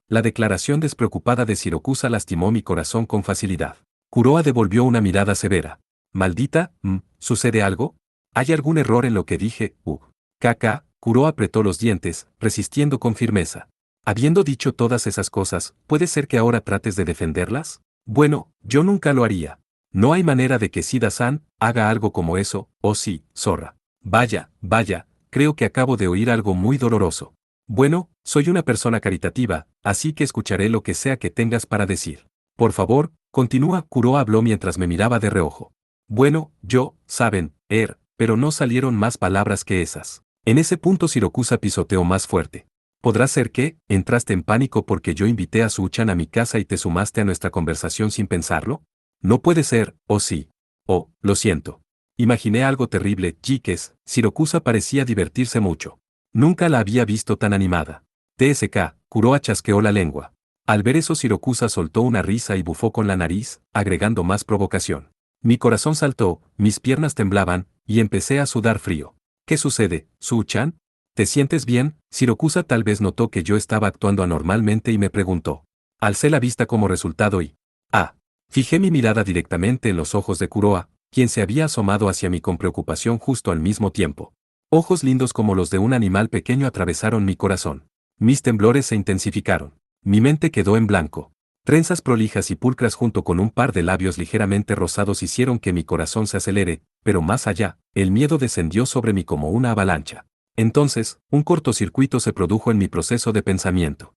[SPEAKER 1] La declaración despreocupada de Shirokusa lastimó mi corazón con facilidad. Kuroa devolvió una mirada severa. Maldita, ¿sucede algo? ¿Hay algún error en lo que dije? Kuroa apretó los dientes, resistiendo con firmeza. Habiendo dicho todas esas cosas, ¿puede ser que ahora trates de defenderlas? Bueno, yo nunca lo haría. No hay manera de que Shida-san haga algo como eso, oh sí, zorra. Vaya, creo que acabo de oír algo muy doloroso. Bueno, soy una persona caritativa, así que escucharé lo que sea que tengas para decir. Por favor, continúa, Kuroa habló mientras me miraba de reojo. Bueno, saben, pero no salieron más palabras que esas. En ese punto Shirokusa pisoteó más fuerte. ¿Podrá ser que, entraste en pánico porque yo invité a Su-chan a mi casa y te sumaste a nuestra conversación sin pensarlo? No puede ser, ¿o sí? Oh, lo siento. Imaginé algo terrible, Jikes, Shirokusa parecía divertirse mucho. Nunca la había visto tan animada. Kuroa chasqueó la lengua. Al ver eso Shirokusa soltó una risa y bufó con la nariz, agregando más provocación. Mi corazón saltó, mis piernas temblaban, y empecé a sudar frío. ¿Qué sucede, Su-chan? ¿Te sientes bien? Shirokusa tal vez notó que yo estaba actuando anormalmente y me preguntó. Alcé la vista como resultado y... Fijé mi mirada directamente en los ojos de Kuroa, quien se había asomado hacia mí con preocupación justo al mismo tiempo. Ojos lindos como los de un animal pequeño atravesaron mi corazón. Mis temblores se intensificaron. Mi mente quedó en blanco. Trenzas prolijas y pulcras junto con un par de labios ligeramente rosados hicieron que mi corazón se acelere, pero más allá, el miedo descendió sobre mí como una avalancha. Entonces, un cortocircuito se produjo en mi proceso de pensamiento.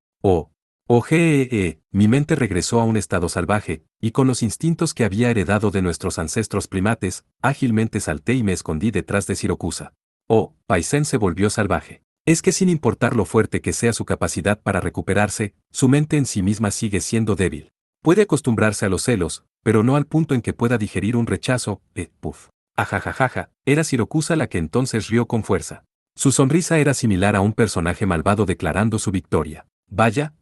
[SPEAKER 1] Mi mente regresó a un estado salvaje, y con los instintos que había heredado de nuestros ancestros primates, ágilmente salté y me escondí detrás de Shirokusa. Paisen se volvió salvaje. Es que sin importar lo fuerte que sea su capacidad para recuperarse, su mente en sí misma sigue siendo débil. Puede acostumbrarse a los celos, pero no al punto en que pueda digerir un rechazo, Ajajajaja, era Shirokusa la que entonces rió con fuerza. Su sonrisa era similar a un personaje malvado declarando su victoria. Vaya.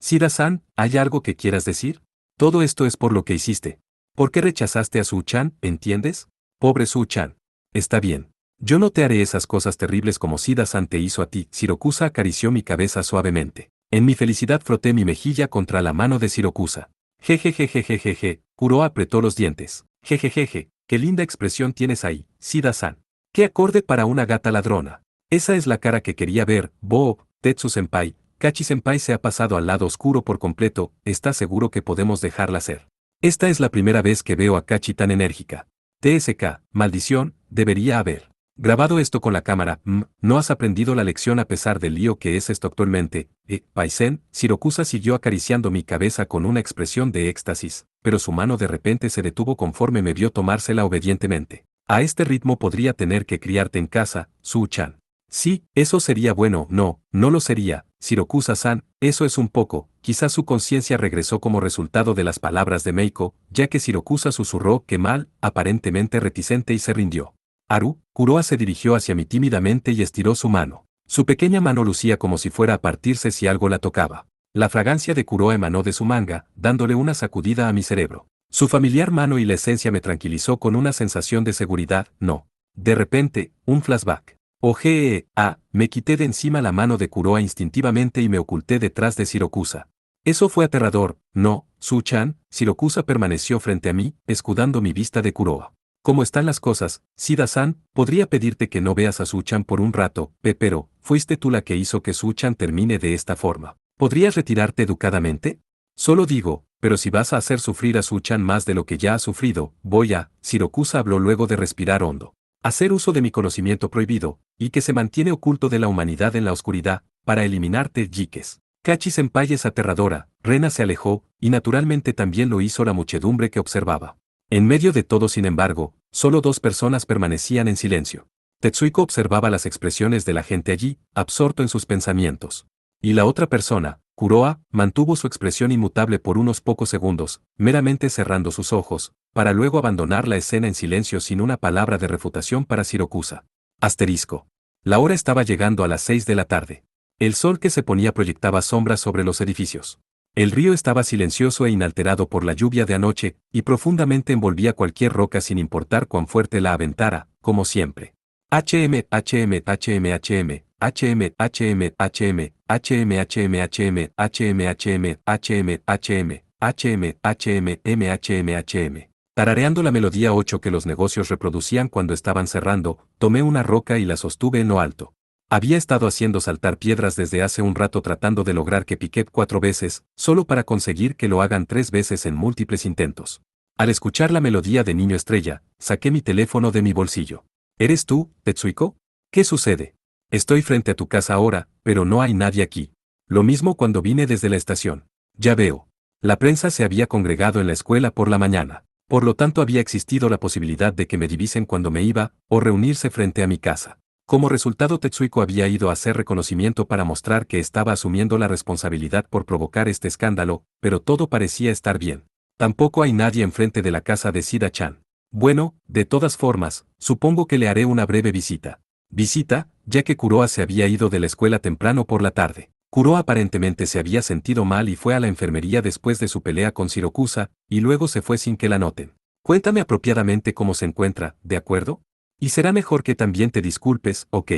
[SPEAKER 1] Shida-san, ¿hay algo que quieras decir? Todo esto es por lo que hiciste. ¿Por qué rechazaste a Su-chan, entiendes? Pobre Su-chan. Está bien. Yo no te haré esas cosas terribles como Sida-san te hizo a ti. Shirokusa acarició mi cabeza suavemente. En mi felicidad froté mi mejilla contra la mano de Shirokusa. Jejejejejejeje, Kuroa apretó los dientes. Jejejeje, qué linda expresión tienes ahí, Sida-san. Qué acorde para una gata ladrona. Esa es la cara que quería ver, Bob, Tetsu-senpai. Kachi-senpai se ha pasado al lado oscuro por completo, ¿estás seguro que podemos dejarla ser? Esta es la primera vez que veo a Kachi tan enérgica. TSK, maldición, debería haber grabado esto con la cámara. No has aprendido la lección a pesar del lío que es esto actualmente. Paisen, Shirokusa siguió acariciando mi cabeza con una expresión de éxtasis, pero su mano de repente se detuvo conforme me vio tomársela obedientemente. A este ritmo podría tener que criarte en casa, Su-chan. Sí, eso sería bueno. No, no lo sería, Shirokusa-san, eso es un poco. Quizás su conciencia regresó como resultado de las palabras de Meiko, ya que Shirokusa susurró que mal, aparentemente reticente y se rindió. Haru, Kuroa se dirigió hacia mí tímidamente y estiró su mano. Su pequeña mano lucía como si fuera a partirse si algo la tocaba. La fragancia de Kuroa emanó de su manga, dándole una sacudida a mi cerebro. Su familiar mano y la esencia me tranquilizó con una sensación de seguridad. No. De repente, un flashback. Me quité de encima la mano de Kuroa instintivamente y me oculté detrás de Shirokusa. Eso fue aterrador. No, Su-chan. Shirokusa permaneció frente a mí, escudando mi vista de Kuroa. ¿Cómo están las cosas, Sida-san? Podría pedirte que no veas a Su-chan por un rato, pero, fuiste tú la que hizo que Su-chan termine de esta forma. ¿Podrías retirarte educadamente? Solo digo, pero si vas a hacer sufrir a Su-chan más de lo que ya ha sufrido, Shirokusa habló luego de respirar hondo. Hacer uso de mi conocimiento prohibido, y que se mantiene oculto de la humanidad en la oscuridad, para eliminarte, Jikes. Kachi-senpai es aterradora. Rena se alejó, y naturalmente también lo hizo la muchedumbre que observaba. En medio de todo, sin embargo, solo dos personas permanecían en silencio. Tetsuiko observaba las expresiones de la gente allí, absorto en sus pensamientos. Y la otra persona, Kuroa, mantuvo su expresión inmutable por unos pocos segundos, meramente cerrando sus ojos, para luego abandonar la escena en silencio sin una palabra de refutación para Shirokusa. Asterisco. La hora estaba llegando a las 6 de la tarde. El sol que se ponía proyectaba sombras sobre los edificios. El río estaba silencioso e inalterado por la lluvia de anoche, y profundamente envolvía cualquier roca sin importar cuán fuerte la aventara, como siempre. HM, HM, HM, HM, HM, HM, HM, HM, HM, HM, HM, HM, HM, HM, HM, HM, MHM, HM. Tarareando la melodía 8 que los negocios reproducían cuando estaban cerrando, tomé una roca y la sostuve en lo alto. Había estado haciendo saltar piedras desde hace un rato tratando de lograr que pique 4 veces, solo para conseguir que lo hagan 3 veces en múltiples intentos. Al escuchar la melodía de Niño Estrella, saqué mi teléfono de mi bolsillo. ¿Eres tú, Tetsuiko? ¿Qué sucede? Estoy frente a tu casa ahora, pero no hay nadie aquí. Lo mismo cuando vine desde la estación. Ya veo. La prensa se había congregado en la escuela por la mañana. Por lo tanto había existido la posibilidad de que me divisen cuando me iba, o reunirse frente a mi casa. Como resultado, Tetsuiko había ido a hacer reconocimiento para mostrar que estaba asumiendo la responsabilidad por provocar este escándalo, pero todo parecía estar bien. Tampoco hay nadie enfrente de la casa de Sida-chan. Bueno, de todas formas, supongo que le haré una breve visita. Visita, ya que Kuroa se había ido de la escuela temprano por la tarde. Kuroa aparentemente se había sentido mal y fue a la enfermería después de su pelea con Shirokusa, y luego se fue sin que la noten. Cuéntame apropiadamente cómo se encuentra, ¿de acuerdo? Y será mejor que también te disculpes, ¿ok?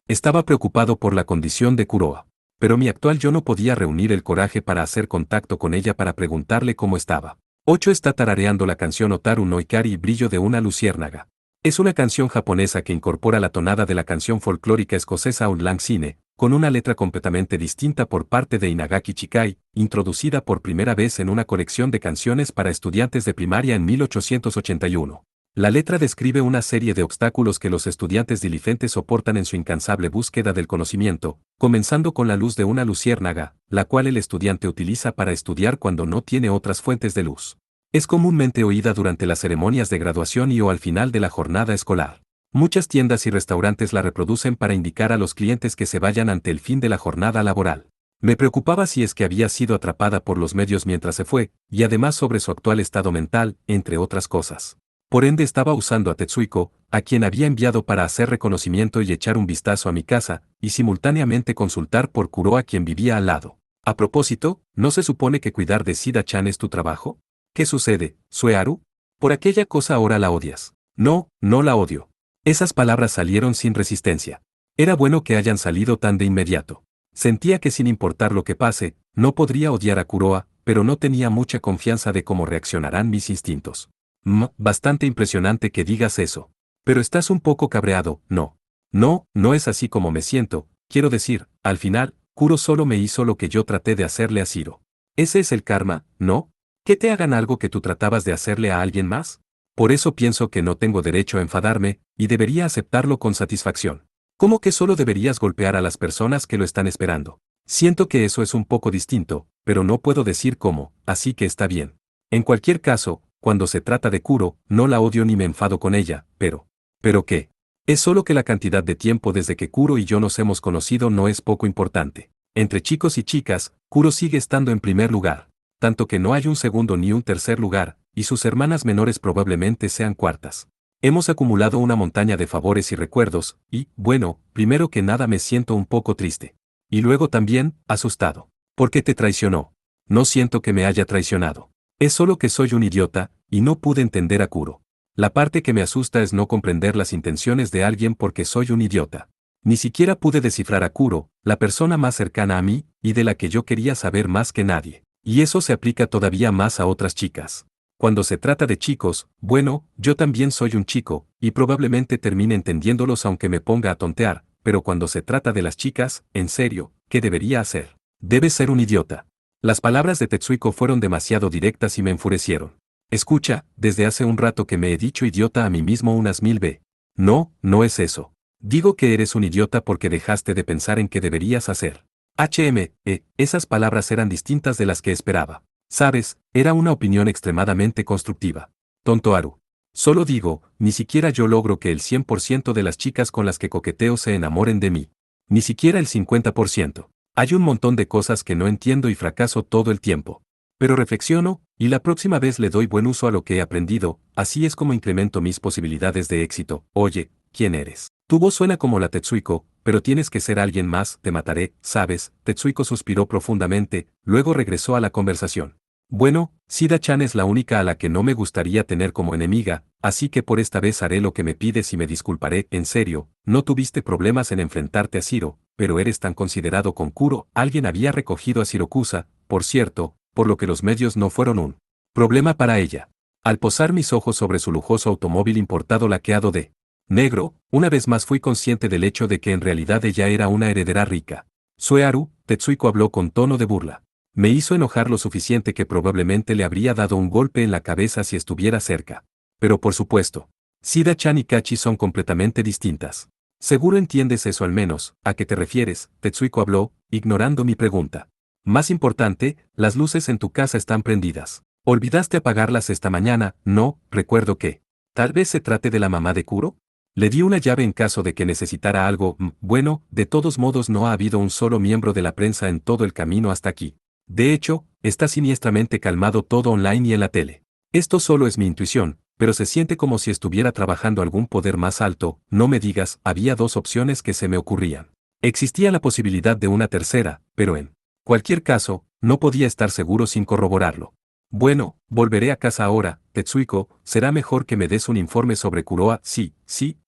[SPEAKER 1] Estaba preocupado por la condición de Kuroa. Pero mi actual yo no podía reunir el coraje para hacer contacto con ella para preguntarle cómo estaba. 8 está tarareando la canción Otaru no Ikari y Brillo de una luciérnaga. Es una canción japonesa que incorpora la tonada de la canción folclórica escocesa Auld Lang Syne, con una letra completamente distinta por parte de Inagaki Chikai, introducida por primera vez en una colección de canciones para estudiantes de primaria en 1881. La letra describe una serie de obstáculos que los estudiantes diligentes soportan en su incansable búsqueda del conocimiento, comenzando con la luz de una luciérnaga, la cual el estudiante utiliza para estudiar cuando no tiene otras fuentes de luz. Es comúnmente oída durante las ceremonias de graduación y o al final de la jornada escolar. Muchas tiendas y restaurantes la reproducen para indicar a los clientes que se vayan ante el fin de la jornada laboral. Me preocupaba si es que había sido atrapada por los medios mientras se fue, y además sobre su actual estado mental, entre otras cosas. Por ende estaba usando a Tetsuiko, a quien había enviado para hacer reconocimiento y echar un vistazo a mi casa, y simultáneamente consultar por Kuroa quien vivía al lado. A propósito, ¿no se supone que cuidar de Sida-chan es tu trabajo? ¿Qué sucede, Sueharu? Por aquella cosa ahora la odias. No, no la odio. Esas palabras salieron sin resistencia. Era bueno que hayan salido tan de inmediato. Sentía que sin importar lo que pase, no podría odiar a Kuroa, pero no tenía mucha confianza de cómo reaccionarán mis instintos. Bastante impresionante que digas eso. Pero estás un poco cabreado, ¿no? No, no es así como me siento, quiero decir, al final, Kuro solo me hizo lo que yo traté de hacerle a Shiro. Ese es el karma, ¿no? ¿Que te hagan algo que tú tratabas de hacerle a alguien más? Por eso pienso que no tengo derecho a enfadarme, y debería aceptarlo con satisfacción. ¿Cómo que solo deberías golpear a las personas que lo están esperando? Siento que eso es un poco distinto, pero no puedo decir cómo, así que está bien. En cualquier caso, cuando se trata de Kuro, no la odio ni me enfado con ella, pero... ¿Pero qué? Es solo que la cantidad de tiempo desde que Kuro y yo nos hemos conocido no es poco importante. Entre chicos y chicas, Kuro sigue estando en primer lugar. Tanto que no hay un segundo ni un tercer lugar, y sus hermanas menores probablemente sean cuartas. Hemos acumulado una montaña de favores y recuerdos, y, bueno, primero que nada me siento un poco triste. Y luego también, asustado. ¿Por qué te traicionó? No siento que me haya traicionado. Es solo que soy un idiota, y no pude entender a Kuro. La parte que me asusta es no comprender las intenciones de alguien porque soy un idiota. Ni siquiera pude descifrar a Kuro, la persona más cercana a mí, y de la que yo quería saber más que nadie. Y eso se aplica todavía más a otras chicas. Cuando se trata de chicos, bueno, yo también soy un chico, y probablemente termine entendiéndolos aunque me ponga a tontear, pero cuando se trata de las chicas, en serio, ¿qué debería hacer? Debes ser un idiota. Las palabras de Tetsuiko fueron demasiado directas y me enfurecieron. Escucha, desde hace un rato que me he dicho idiota a mí mismo unas 1000 veces. No, no es eso. Digo que eres un idiota porque dejaste de pensar en qué deberías hacer. Esas palabras eran distintas de las que esperaba. Sabes, era una opinión extremadamente constructiva. Tonto Haru. Solo digo, ni siquiera yo logro que el 100% de las chicas con las que coqueteo se enamoren de mí. Ni siquiera el 50%. Hay un montón de cosas que no entiendo y fracaso todo el tiempo. Pero reflexiono, y la próxima vez le doy buen uso a lo que he aprendido, así es como incremento mis posibilidades de éxito. Oye, ¿quién eres? Tu voz suena como la Tetsuiko, pero tienes que ser alguien más, te mataré, ¿sabes? Tetsuiko suspiró profundamente, luego regresó a la conversación. Bueno, Shida-chan es la única a la que no me gustaría tener como enemiga, así que por esta vez haré lo que me pides y me disculparé. En serio, no tuviste problemas en enfrentarte a Shiro, pero eres tan considerado con Kuro. Alguien había recogido a Shirokusa, por cierto, por lo que los medios no fueron un problema para ella. Al posar mis ojos sobre su lujoso automóvil importado laqueado de negro, una vez más fui consciente del hecho de que en realidad ella era una heredera rica. Sueharu, Tetsuiko habló con tono de burla. Me hizo enojar lo suficiente que probablemente le habría dado un golpe en la cabeza si estuviera cerca. Pero por supuesto, Shida-chan y Kachi son completamente distintas. Seguro entiendes eso al menos, ¿a qué te refieres? Tetsuiko habló, ignorando mi pregunta. Más importante, las luces en tu casa están prendidas. ¿Olvidaste apagarlas esta mañana? No, recuerdo que. Tal vez se trate de la mamá de Kuro. Le di una llave en caso de que necesitara algo. Bueno, de todos modos no ha habido un solo miembro de la prensa en todo el camino hasta aquí. De hecho, está siniestramente calmado todo online y en la tele. Esto solo es mi intuición, pero se siente como si estuviera trabajando algún poder más alto. No me digas, había dos opciones que se me ocurrían. Existía la posibilidad de una tercera, pero en cualquier caso, no podía estar seguro sin corroborarlo. Bueno, volveré a casa ahora, Tetsuiko, será mejor que me des un informe sobre Kuroa. Sí,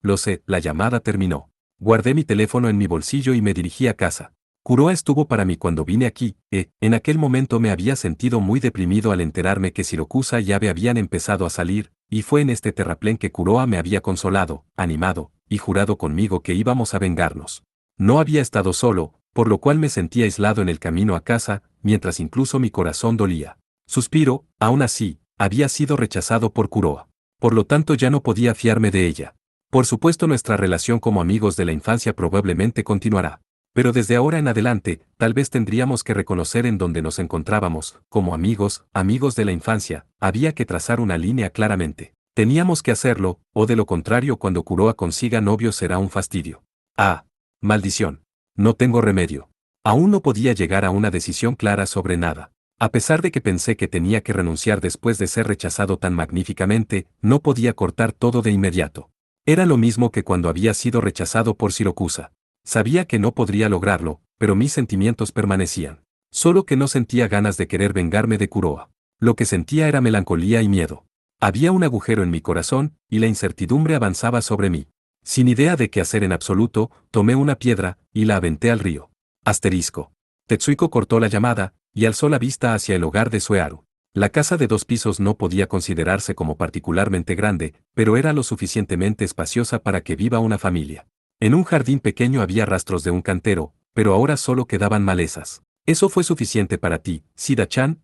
[SPEAKER 1] lo sé, la llamada terminó. Guardé mi teléfono en mi bolsillo y me dirigí a casa. Kuroa estuvo para mí cuando vine aquí, en aquel momento me había sentido muy deprimido al enterarme que Shirokusa y Abe habían empezado a salir, y fue en este terraplén que Kuroa me había consolado, animado, y jurado conmigo que íbamos a vengarnos. No había estado solo, por lo cual me sentía aislado en el camino a casa, mientras incluso mi corazón dolía. Suspiro, aún así, había sido rechazado por Kuroa. Por lo tanto ya no podía fiarme de ella. Por supuesto nuestra relación como amigos de la infancia probablemente continuará. Pero desde ahora en adelante, tal vez tendríamos que reconocer en dónde nos encontrábamos, como amigos, amigos de la infancia, había que trazar una línea claramente. Teníamos que hacerlo, o de lo contrario cuando Kuroa consiga novio será un fastidio. Ah, maldición. No tengo remedio. Aún no podía llegar a una decisión clara sobre nada. A pesar de que pensé que tenía que renunciar después de ser rechazado tan magníficamente, no podía cortar todo de inmediato. Era lo mismo que cuando había sido rechazado por Shirokusa. Sabía que no podría lograrlo, pero mis sentimientos permanecían. Solo que no sentía ganas de querer vengarme de Kuroa. Lo que sentía era melancolía y miedo. Había un agujero en mi corazón, y la incertidumbre avanzaba sobre mí. Sin idea de qué hacer en absoluto, tomé una piedra, y la aventé al río. Asterisco. Tetsuiko cortó la llamada, y alzó la vista hacia el hogar de Suearu. La casa de 2 pisos no podía considerarse como particularmente grande, pero era lo suficientemente espaciosa para que viva una familia. En un jardín pequeño había rastros de un cantero, pero ahora solo quedaban malezas. Eso fue suficiente para ti, Sida-chan.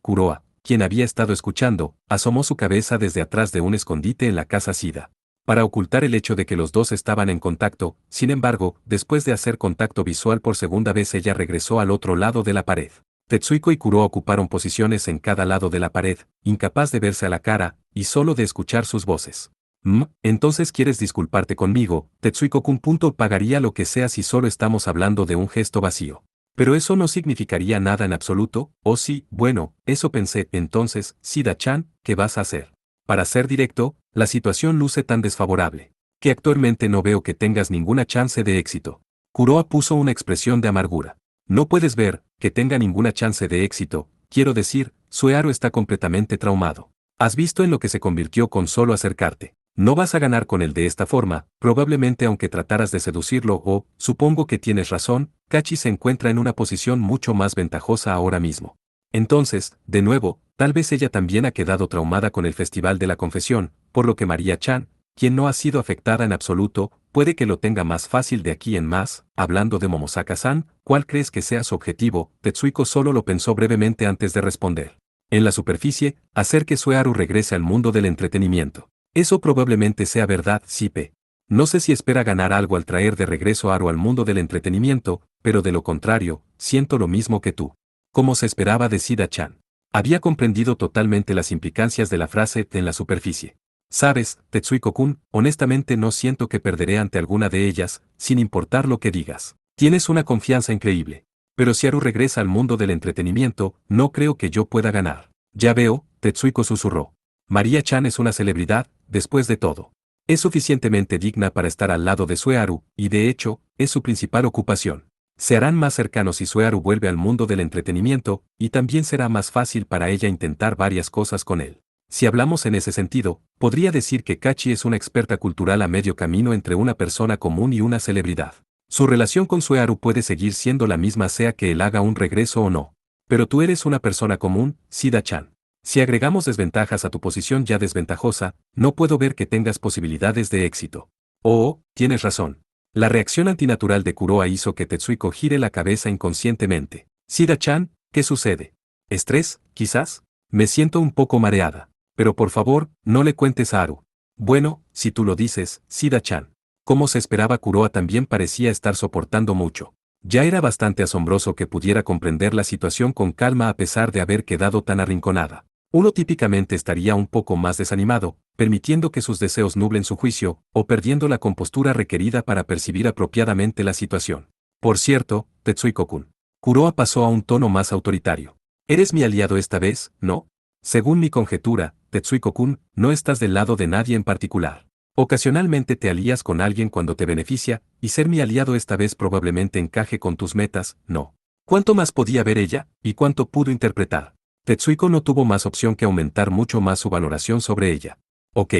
[SPEAKER 1] Kuroa, quien había estado escuchando, asomó su cabeza desde atrás de un escondite en la casa Sida. Para ocultar el hecho de que los dos estaban en contacto, sin embargo, después de hacer contacto visual por segunda vez ella regresó al otro lado de la pared. Tetsuiko y Kuroa ocuparon posiciones en cada lado de la pared, incapaz de verse a la cara, y solo de escuchar sus voces. Entonces quieres disculparte conmigo, Tetsuiko-kun. Pagaría lo que sea si solo estamos hablando de un gesto vacío. Pero eso no significaría nada en absoluto, ¿o sí? Bueno, eso pensé. Entonces, Sida-chan, ¿qué vas a hacer? Para ser directo, la situación luce tan desfavorable, que actualmente no veo que tengas ninguna chance de éxito. Kuroa puso una expresión de amargura. No puedes ver que tenga ninguna chance de éxito, quiero decir, Suearu está completamente traumado. Has visto en lo que se convirtió con solo acercarte. No vas a ganar con él de esta forma, probablemente aunque trataras de seducirlo o, supongo que tienes razón, Kachi se encuentra en una posición mucho más ventajosa ahora mismo. Entonces, de nuevo, tal vez ella también ha quedado traumada con el Festival de la Confesión, por lo que María-chan, quien no ha sido afectada en absoluto, puede que lo tenga más fácil de aquí en más. Hablando de Momosaka-san, ¿cuál crees que sea su objetivo? Tetsuiko solo lo pensó brevemente antes de responder. En la superficie, hacer que Suearu regrese al mundo del entretenimiento. Eso probablemente sea verdad, Sipe. No sé si espera ganar algo al traer de regreso a Aru al mundo del entretenimiento, pero de lo contrario, siento lo mismo que tú. Como se esperaba de Sida-chan. Había comprendido totalmente las implicancias de la frase en la superficie. Sabes, Tetsuiko-kun, honestamente no siento que perderé ante alguna de ellas, sin importar lo que digas. Tienes una confianza increíble. Pero si Aru regresa al mundo del entretenimiento, no creo que yo pueda ganar. Ya veo, Tetsuiko susurró. María-chan es una celebridad, después de todo. Es suficientemente digna para estar al lado de Suearu, y de hecho, es su principal ocupación. Se harán más cercanos si Suearu vuelve al mundo del entretenimiento, y también será más fácil para ella intentar varias cosas con él. Si hablamos en ese sentido, podría decir que Kachi es una experta cultural a medio camino entre una persona común y una celebridad. Su relación con Suearu puede seguir siendo la misma sea que él haga un regreso o no. Pero tú eres una persona común, Sida-chan. Si agregamos desventajas a tu posición ya desventajosa, no puedo ver que tengas posibilidades de éxito. Oh, tienes razón. La reacción antinatural de Kuroa hizo que Tetsuiko gire la cabeza inconscientemente. Sida-chan, ¿qué sucede? ¿Estrés, quizás? Me siento un poco mareada. Pero por favor, no le cuentes a Aru. Bueno, si tú lo dices, Sida-chan. Como se esperaba, Kuroa también parecía estar soportando mucho. Ya era bastante asombroso que pudiera comprender la situación con calma a pesar de haber quedado tan arrinconada. Uno típicamente estaría un poco más desanimado, permitiendo que sus deseos nublen su juicio, o perdiendo la compostura requerida para percibir apropiadamente la situación. Por cierto, Tetsuiko-kun. Kuroa pasó a un tono más autoritario. Eres mi aliado esta vez, ¿no? Según mi conjetura, Tetsuiko-kun, no estás del lado de nadie en particular. Ocasionalmente te alías con alguien cuando te beneficia, y ser mi aliado esta vez probablemente encaje con tus metas, ¿no? ¿Cuánto más podía ver ella, y cuánto pudo interpretar? Tetsuiko no tuvo más opción que aumentar mucho más su valoración sobre ella. Ok.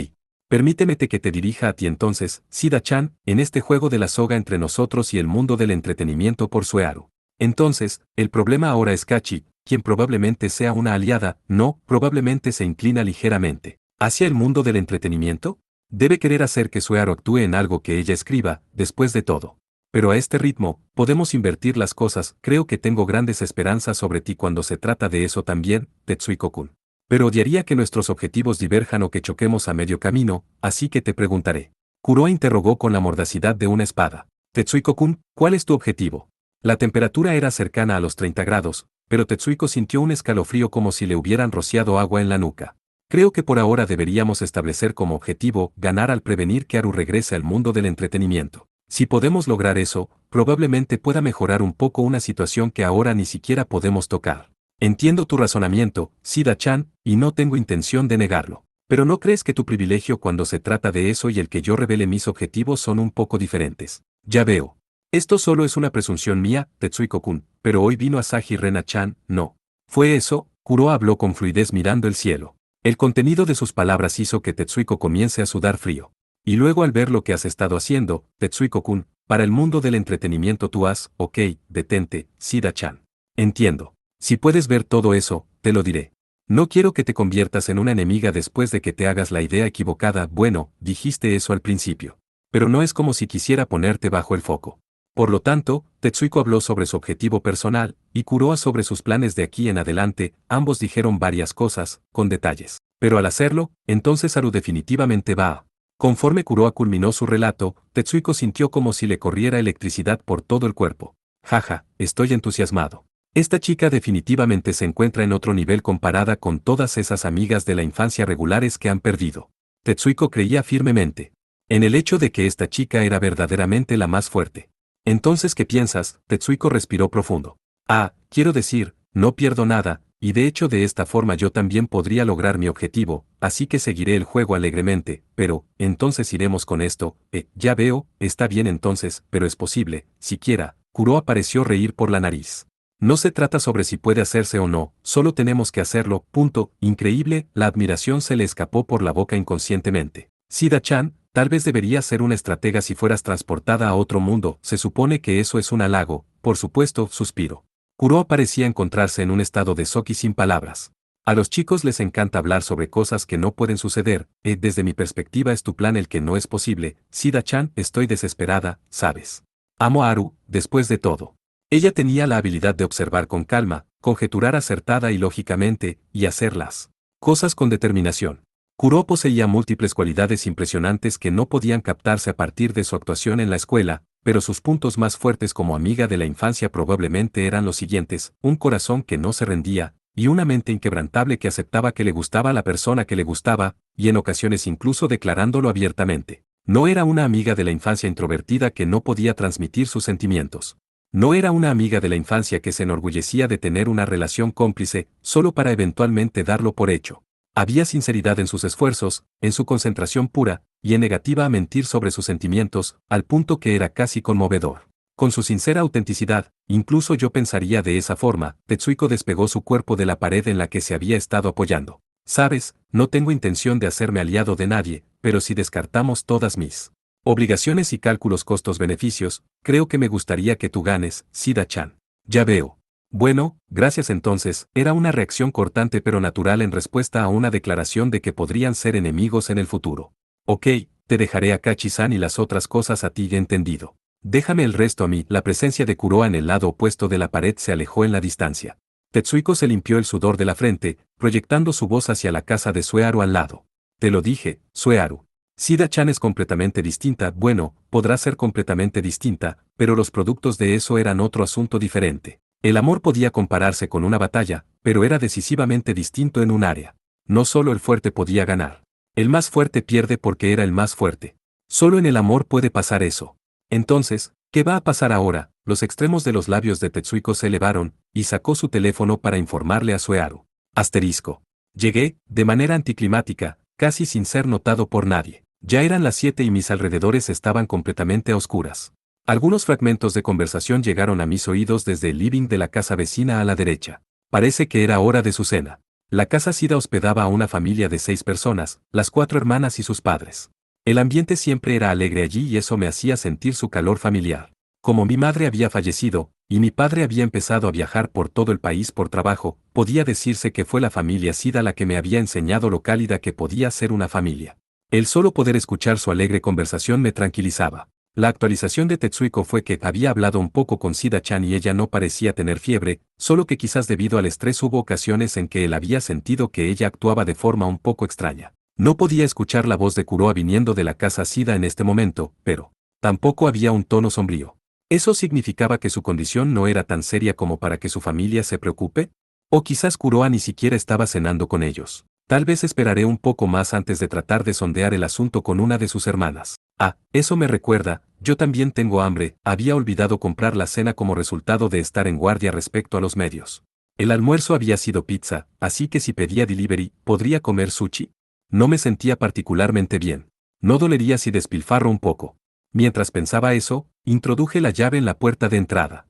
[SPEAKER 1] Permíteme que te dirija a ti entonces, Sida-chan, en este juego de la soga entre nosotros y el mundo del entretenimiento por Suearu. Entonces, el problema ahora es Kachi, quien probablemente sea una aliada, no, probablemente se inclina ligeramente. ¿Hacia el mundo del entretenimiento? Debe querer hacer que Suearu actúe en algo que ella escriba, después de todo. Pero a este ritmo, podemos invertir las cosas, creo que tengo grandes esperanzas sobre ti cuando se trata de eso también, Tetsuiko-kun. Pero odiaría que nuestros objetivos diverjan o que choquemos a medio camino, así que te preguntaré. Kuroa interrogó con la mordacidad de una espada. Tetsuiko-kun, ¿cuál es tu objetivo? La temperatura era cercana a los 30 grados, pero Tetsuiko sintió un escalofrío como si le hubieran rociado agua en la nuca. Creo que por ahora deberíamos establecer como objetivo ganar al prevenir que Aru regrese al mundo del entretenimiento. Si podemos lograr eso, probablemente pueda mejorar un poco una situación que ahora ni siquiera podemos tocar. Entiendo tu razonamiento, Sida-chan, y no tengo intención de negarlo. Pero ¿no crees que tu privilegio cuando se trata de eso y el que yo revele mis objetivos son un poco diferentes? Ya veo. Esto solo es una presunción mía, Tetsuiko-kun, pero hoy vino Asahi Rena-chan, no. ¿Fue eso? Kuroa habló con fluidez mirando el cielo. El contenido de sus palabras hizo que Tetsuiko comience a sudar frío. Y luego al ver lo que has estado haciendo, Tetsuiko-kun, para el mundo del entretenimiento tú has, ok, detente, Shida-chan. Entiendo. Si puedes ver todo eso, te lo diré. No quiero que te conviertas en una enemiga después de que te hagas la idea equivocada. Bueno, dijiste eso al principio. Pero no es como si quisiera ponerte bajo el foco. Por lo tanto, Tetsuiko habló sobre su objetivo personal, y Kuroa sobre sus planes de aquí en adelante. Ambos dijeron varias cosas, con detalles. Pero al hacerlo, entonces Haru definitivamente va a. Conforme Kuroa culminó su relato, Tetsuiko sintió como si le corriera electricidad por todo el cuerpo. Jaja, estoy entusiasmado. Esta chica definitivamente se encuentra en otro nivel comparada con todas esas amigas de la infancia regulares que han perdido. Tetsuiko creía firmemente en el hecho de que esta chica era verdaderamente la más fuerte. Entonces, ¿qué piensas? Tetsuiko respiró profundo. Ah, quiero decir, no pierdo nada, y de hecho de esta forma yo también podría lograr mi objetivo, así que seguiré el juego alegremente, pero, entonces iremos con esto, ya veo, está bien entonces, pero es posible, siquiera, Kuroa pareció reír por la nariz. No se trata sobre si puede hacerse o no, solo tenemos que hacerlo, punto. Increíble, la admiración se le escapó por la boca inconscientemente. Shida-chan, tal vez debería ser una estratega si fueras transportada a otro mundo, se supone que eso es un halago, por supuesto, suspiro. Kuroa parecía encontrarse en un estado de shock y sin palabras. A los chicos les encanta hablar sobre cosas que no pueden suceder, desde mi perspectiva es tu plan el que no es posible. Shida-chan, estoy desesperada, ¿sabes? Amo a Haru, después de todo. Ella tenía la habilidad de observar con calma, conjeturar acertada y lógicamente, y hacer las cosas con determinación. Kuroa poseía múltiples cualidades impresionantes que no podían captarse a partir de su actuación en la escuela, pero sus puntos más fuertes como amiga de la infancia probablemente eran los siguientes: un corazón que no se rendía, y una mente inquebrantable que aceptaba que le gustaba a la persona que le gustaba, y en ocasiones incluso declarándolo abiertamente. No era una amiga de la infancia introvertida que no podía transmitir sus sentimientos. No era una amiga de la infancia que se enorgullecía de tener una relación cómplice, solo para eventualmente darlo por hecho. Había sinceridad en sus esfuerzos, en su concentración pura, y en negativa a mentir sobre sus sentimientos, al punto que era casi conmovedor. Con su sincera autenticidad, incluso yo pensaría de esa forma. Tetsuiko despegó su cuerpo de la pared en la que se había estado apoyando. Sabes, no tengo intención de hacerme aliado de nadie, pero si descartamos todas mis obligaciones y cálculos costos-beneficios, creo que me gustaría que tú ganes, Shida-chan. Ya veo. Bueno, gracias entonces, era una reacción cortante pero natural en respuesta a una declaración de que podrían ser enemigos en el futuro. Ok, te dejaré a Kachi-san y las otras cosas a ti, ya entendido. Déjame el resto a mí. La presencia de Kuroa en el lado opuesto de la pared se alejó en la distancia. Tetsuiko se limpió el sudor de la frente, proyectando su voz hacia la casa de Sueharu al lado. Te lo dije, Sueharu. Shida-chan es completamente distinta. Bueno, podrá ser completamente distinta, pero los productos de eso eran otro asunto diferente. El amor podía compararse con una batalla, pero era decisivamente distinto en un área. No solo el fuerte podía ganar. El más fuerte pierde porque era el más fuerte. Solo en el amor puede pasar eso. Entonces, ¿qué va a pasar ahora? Los extremos de los labios de Tetsuiko se elevaron, y sacó su teléfono para informarle a Sueharu. Asterisco. Llegué, de manera anticlimática, casi sin ser notado por nadie. Ya eran las 7 y mis alrededores estaban completamente a oscuras. Algunos fragmentos de conversación llegaron a mis oídos desde el living de la casa vecina a la derecha. Parece que era hora de su cena. La casa Shida hospedaba a una familia de 6 personas, las 4 hermanas y sus padres. El ambiente siempre era alegre allí y eso me hacía sentir su calor familiar. Como mi madre había fallecido, y mi padre había empezado a viajar por todo el país por trabajo, podía decirse que fue la familia Shida la que me había enseñado lo cálida que podía ser una familia. El solo poder escuchar su alegre conversación me tranquilizaba. La actualización de Tetsuiko fue que había hablado un poco con Shida-chan y ella no parecía tener fiebre, solo que quizás debido al estrés hubo ocasiones en que él había sentido que ella actuaba de forma un poco extraña. No podía escuchar la voz de Kuroa viniendo de la casa Shida en este momento, pero tampoco había un tono sombrío. ¿Eso significaba que su condición no era tan seria como para que su familia se preocupe? O quizás Kuroa ni siquiera estaba cenando con ellos. Tal vez esperaré un poco más antes de tratar de sondear el asunto con una de sus hermanas. Ah, eso me recuerda, yo también tengo hambre. Había olvidado comprar la cena como resultado de estar en guardia respecto a los medios. El almuerzo había sido pizza, así que si pedía delivery, ¿podría comer sushi? No me sentía particularmente bien. No dolería si despilfarro un poco. Mientras pensaba eso, introduje la llave en la puerta de entrada.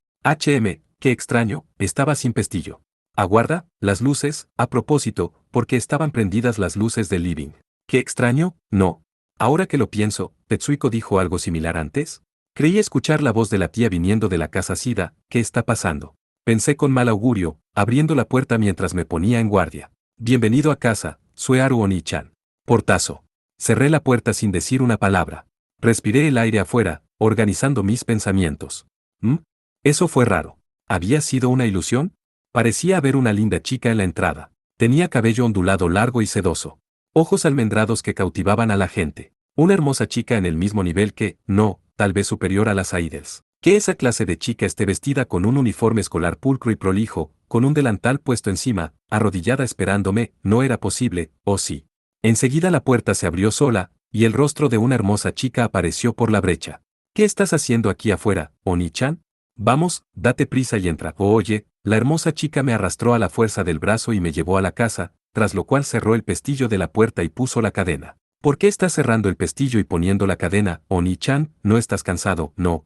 [SPEAKER 1] Qué extraño, estaba sin pestillo. Aguarda, las luces, a propósito, porque estaban prendidas las luces del living. Qué extraño, ¿no? Ahora que lo pienso, ¿Tetsuiko dijo algo similar antes? Creí escuchar la voz de la tía viniendo de la casa Sida. ¿Qué está pasando? Pensé con mal augurio, abriendo la puerta mientras me ponía en guardia. Bienvenido a casa, Suearu Oni-chan. Portazo. Cerré la puerta sin decir una palabra. Respiré el aire afuera, organizando mis pensamientos. ¿Mm? Eso fue raro. ¿Había sido una ilusión? Parecía haber una linda chica en la entrada. Tenía cabello ondulado largo y sedoso. Ojos almendrados que cautivaban a la gente. Una hermosa chica en el mismo nivel que, no, tal vez superior a las idols. Que esa clase de chica esté vestida con un uniforme escolar pulcro y prolijo, con un delantal puesto encima, arrodillada esperándome, no era posible, ¿o sí? Enseguida la puerta se abrió sola, y el rostro de una hermosa chica apareció por la brecha. ¿Qué estás haciendo aquí afuera, Oni-chan? Vamos, date prisa y entra. Oye, la hermosa chica me arrastró a la fuerza del brazo y me llevó a la casa, tras lo cual cerró el pestillo de la puerta y puso la cadena. ¿Por qué estás cerrando el pestillo y poniendo la cadena, Oni-chan? ¿No estás cansado? No,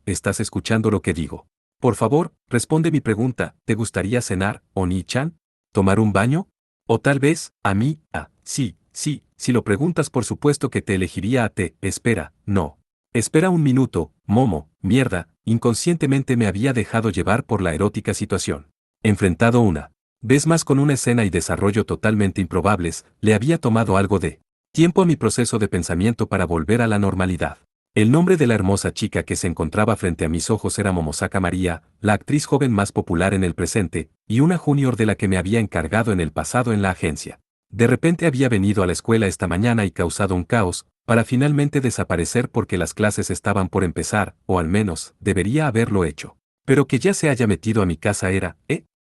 [SPEAKER 1] ¿estás escuchando lo que digo? Por favor, responde mi pregunta, ¿te gustaría cenar, Oni-chan? ¿Tomar un baño? O tal vez, a mí, sí, si lo preguntas por supuesto que te elegiría a te, espera, no. Espera un minuto, Momo, mierda, inconscientemente me había dejado llevar por la erótica situación. Enfrentado una vez más con una escena y desarrollo totalmente improbables, le había tomado algo de tiempo a mi proceso de pensamiento para volver a la normalidad. El nombre de la hermosa chica que se encontraba frente a mis ojos era Momosaka María, la actriz joven más popular en el presente, y una junior de la que me había encargado en el pasado en la agencia. De repente había venido a la escuela esta mañana y causado un caos, para finalmente desaparecer porque las clases estaban por empezar, o al menos, debería haberlo hecho. Pero que ya se haya metido a mi casa era,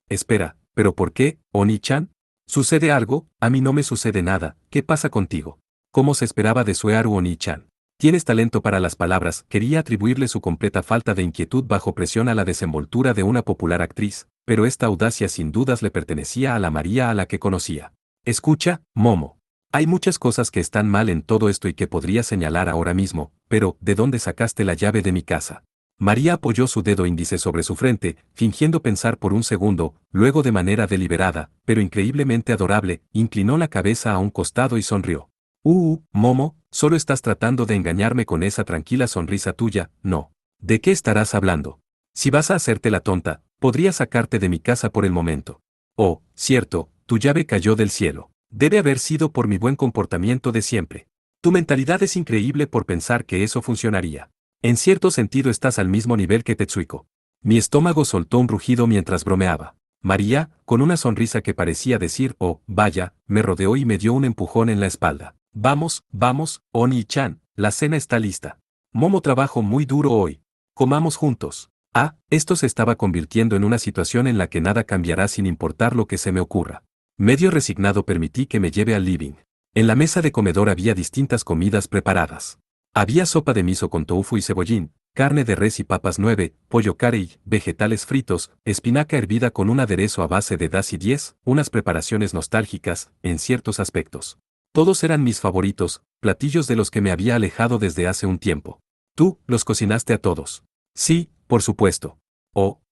[SPEAKER 1] Espera, ¿pero por qué, Oni-chan? ¿Sucede algo? A mí no me sucede nada, ¿qué pasa contigo? ¿Cómo se esperaba de Suearu Oni-chan? Tienes talento para las palabras, quería atribuirle su completa falta de inquietud bajo presión a la desenvoltura de una popular actriz, pero esta audacia sin dudas le pertenecía a la María a la que conocía. Escucha, Momo. Hay muchas cosas que están mal en todo esto y que podría señalar ahora mismo, pero, ¿de dónde sacaste la llave de mi casa? María apoyó su dedo índice sobre su frente, fingiendo pensar por un segundo, luego de manera deliberada, pero increíblemente adorable, inclinó la cabeza a un costado y sonrió. Momo, solo estás tratando de engañarme con esa tranquila sonrisa tuya, no. ¿De qué estarás hablando? Si vas a hacerte la tonta, podría sacarte de mi casa por el momento. Oh, cierto, tu llave cayó del cielo. Debe haber sido por mi buen comportamiento de siempre. Tu mentalidad es increíble por pensar que eso funcionaría. En cierto sentido estás al mismo nivel que Tetsuiko. Mi estómago soltó un rugido mientras bromeaba. María, con una sonrisa que parecía decir, oh, vaya, me rodeó y me dio un empujón en la espalda. Vamos, Oni-chan, la cena está lista. Momo trabajó muy duro hoy. Comamos juntos. Esto se estaba convirtiendo en una situación en la que nada cambiará sin importar lo que se me ocurra. Medio resignado permití que me lleve al living. En la mesa de comedor había distintas comidas preparadas. Había sopa de miso con tofu y cebollín, carne de res y papas 9, pollo curry, vegetales fritos, espinaca hervida con un aderezo a base de dashi 10, unas preparaciones nostálgicas, en ciertos aspectos. Todos eran mis favoritos, platillos de los que me había alejado desde hace un tiempo. ¿Tú, los cocinaste a todos? Sí, por supuesto.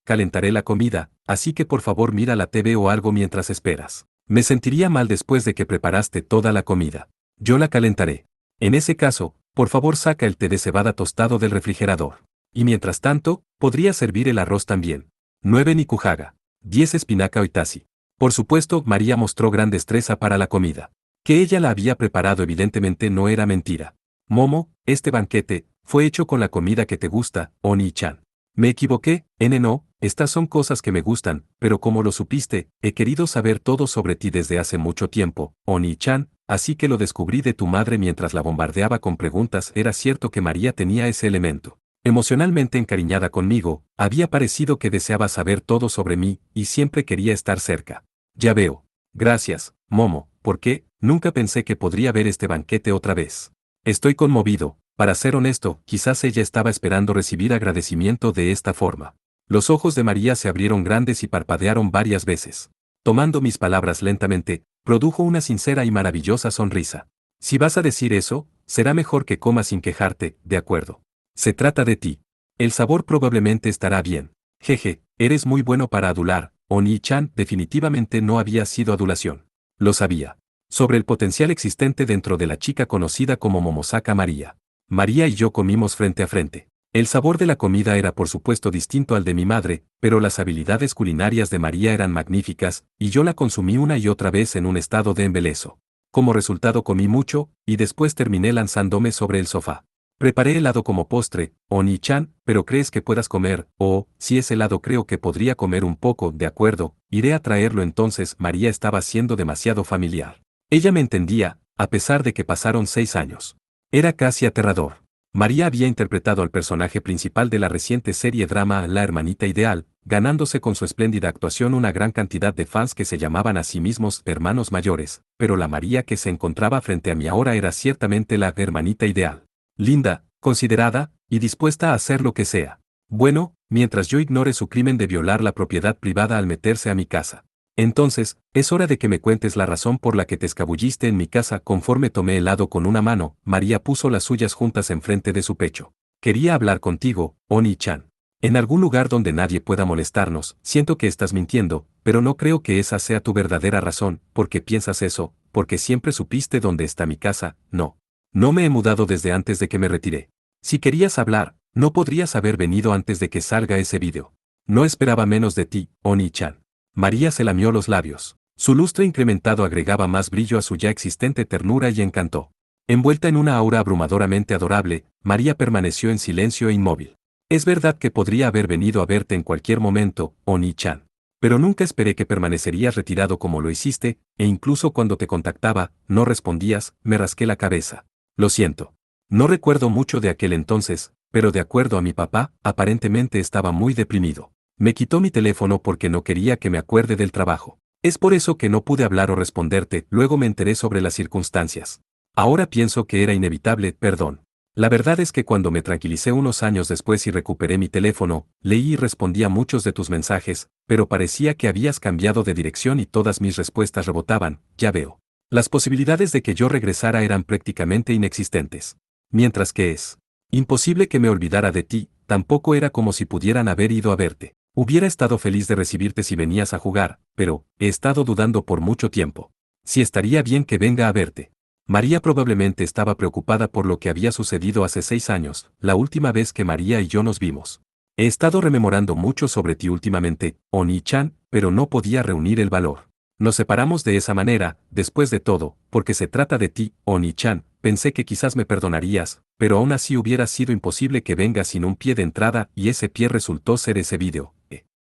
[SPEAKER 1] Calentaré la comida, así que por favor mira la TV o algo mientras esperas. Me sentiría mal después de que preparaste toda la comida. Yo la calentaré. En ese caso, por favor saca el té de cebada tostado del refrigerador. Y mientras tanto, podría servir el arroz también. 9 nikujaga. 10 espinaca oitasi. Por supuesto, María mostró gran destreza para la comida. Que ella la había preparado evidentemente no era mentira. Momo, este banquete, fue hecho con la comida que te gusta, Oni-chan. Me equivoqué, no, estas son cosas que me gustan, pero como lo supiste, he querido saber todo sobre ti desde hace mucho tiempo, Oni-chan, así que lo descubrí de tu madre mientras la bombardeaba con preguntas. Era cierto que María tenía ese elemento. Emocionalmente encariñada conmigo, había parecido que deseaba saber todo sobre mí, y siempre quería estar cerca. Ya veo. Gracias, Momo, ¿por qué? Nunca pensé que podría ver este banquete otra vez. Estoy conmovido. Para ser honesto, quizás ella estaba esperando recibir agradecimiento de esta forma. Los ojos de María se abrieron grandes y parpadearon varias veces. Tomando mis palabras lentamente, produjo una sincera y maravillosa sonrisa. Si vas a decir eso, será mejor que comas sin quejarte, de acuerdo. Se trata de ti. El sabor probablemente estará bien. Jeje, eres muy bueno para adular, Oni-chan, definitivamente no había sido adulación. Lo sabía. Sobre el potencial existente dentro de la chica conocida como Momosaka María. María y yo comimos frente a frente. El sabor de la comida era por supuesto distinto al de mi madre, pero las habilidades culinarias de María eran magníficas, y yo la consumí una y otra vez en un estado de embeleso. Como resultado comí mucho, y después terminé lanzándome sobre el sofá. Preparé helado como postre, Oni-chan, pero ¿crees que puedas comer? Oh, si es helado creo que podría comer un poco, de acuerdo, iré a traerlo entonces. María estaba siendo demasiado familiar. Ella me entendía, a pesar de que pasaron 6 años. Era casi aterrador. María había interpretado al personaje principal de la reciente serie drama La Hermanita Ideal, ganándose con su espléndida actuación una gran cantidad de fans que se llamaban a sí mismos hermanos mayores, pero la María que se encontraba frente a mí ahora era ciertamente la hermanita ideal. Linda, considerada, y dispuesta a hacer lo que sea. Bueno, mientras yo ignore su crimen de violar la propiedad privada al meterse a mi casa. Entonces, es hora de que me cuentes la razón por la que te escabulliste en mi casa. Conforme tomé helado con una mano, María puso las suyas juntas enfrente de su pecho. Quería hablar contigo, Oni-chan. En algún lugar donde nadie pueda molestarnos. Siento que estás mintiendo, pero no creo que esa sea tu verdadera razón. ¿Por qué piensas eso? Porque siempre supiste dónde está mi casa. No. No me he mudado desde antes de que me retiré. Si querías hablar, no podrías haber venido antes de que salga ese vídeo. No esperaba menos de ti, Oni-chan. María se lamió los labios. Su lustre incrementado agregaba más brillo a su ya existente ternura y encanto. Envuelta en una aura abrumadoramente adorable, María permaneció en silencio e inmóvil. Es verdad que podría haber venido a verte en cualquier momento, Oni-chan. Pero nunca esperé que permanecerías retirado como lo hiciste, e incluso cuando te contactaba, no respondías. Me rasqué la cabeza. Lo siento. No recuerdo mucho de aquel entonces, pero de acuerdo a mi papá, aparentemente estaba muy deprimido. Me quitó mi teléfono porque no quería que me acuerde del trabajo. Es por eso que no pude hablar o responderte. Luego me enteré sobre las circunstancias. Ahora pienso que era inevitable, perdón. La verdad es que cuando me tranquilicé unos años después y recuperé mi teléfono, leí y respondí a muchos de tus mensajes, pero parecía que habías cambiado de dirección y todas mis respuestas rebotaban. Ya veo. Las posibilidades de que yo regresara eran prácticamente inexistentes. Mientras que es imposible que me olvidara de ti, tampoco era como si pudieran haber ido a verte. Hubiera estado feliz de recibirte si venías a jugar, pero he estado dudando por mucho tiempo. Si estaría bien que venga a verte. María probablemente estaba preocupada por lo que había sucedido hace 6 años, la última vez que María y yo nos vimos. He estado rememorando mucho sobre ti últimamente, Oni-chan, pero no podía reunir el valor. Nos separamos de esa manera, después de todo, porque se trata de ti, Oni-chan. Pensé que quizás me perdonarías, pero aún así hubiera sido imposible que vengas sin un pie de entrada y ese pie resultó ser ese vídeo.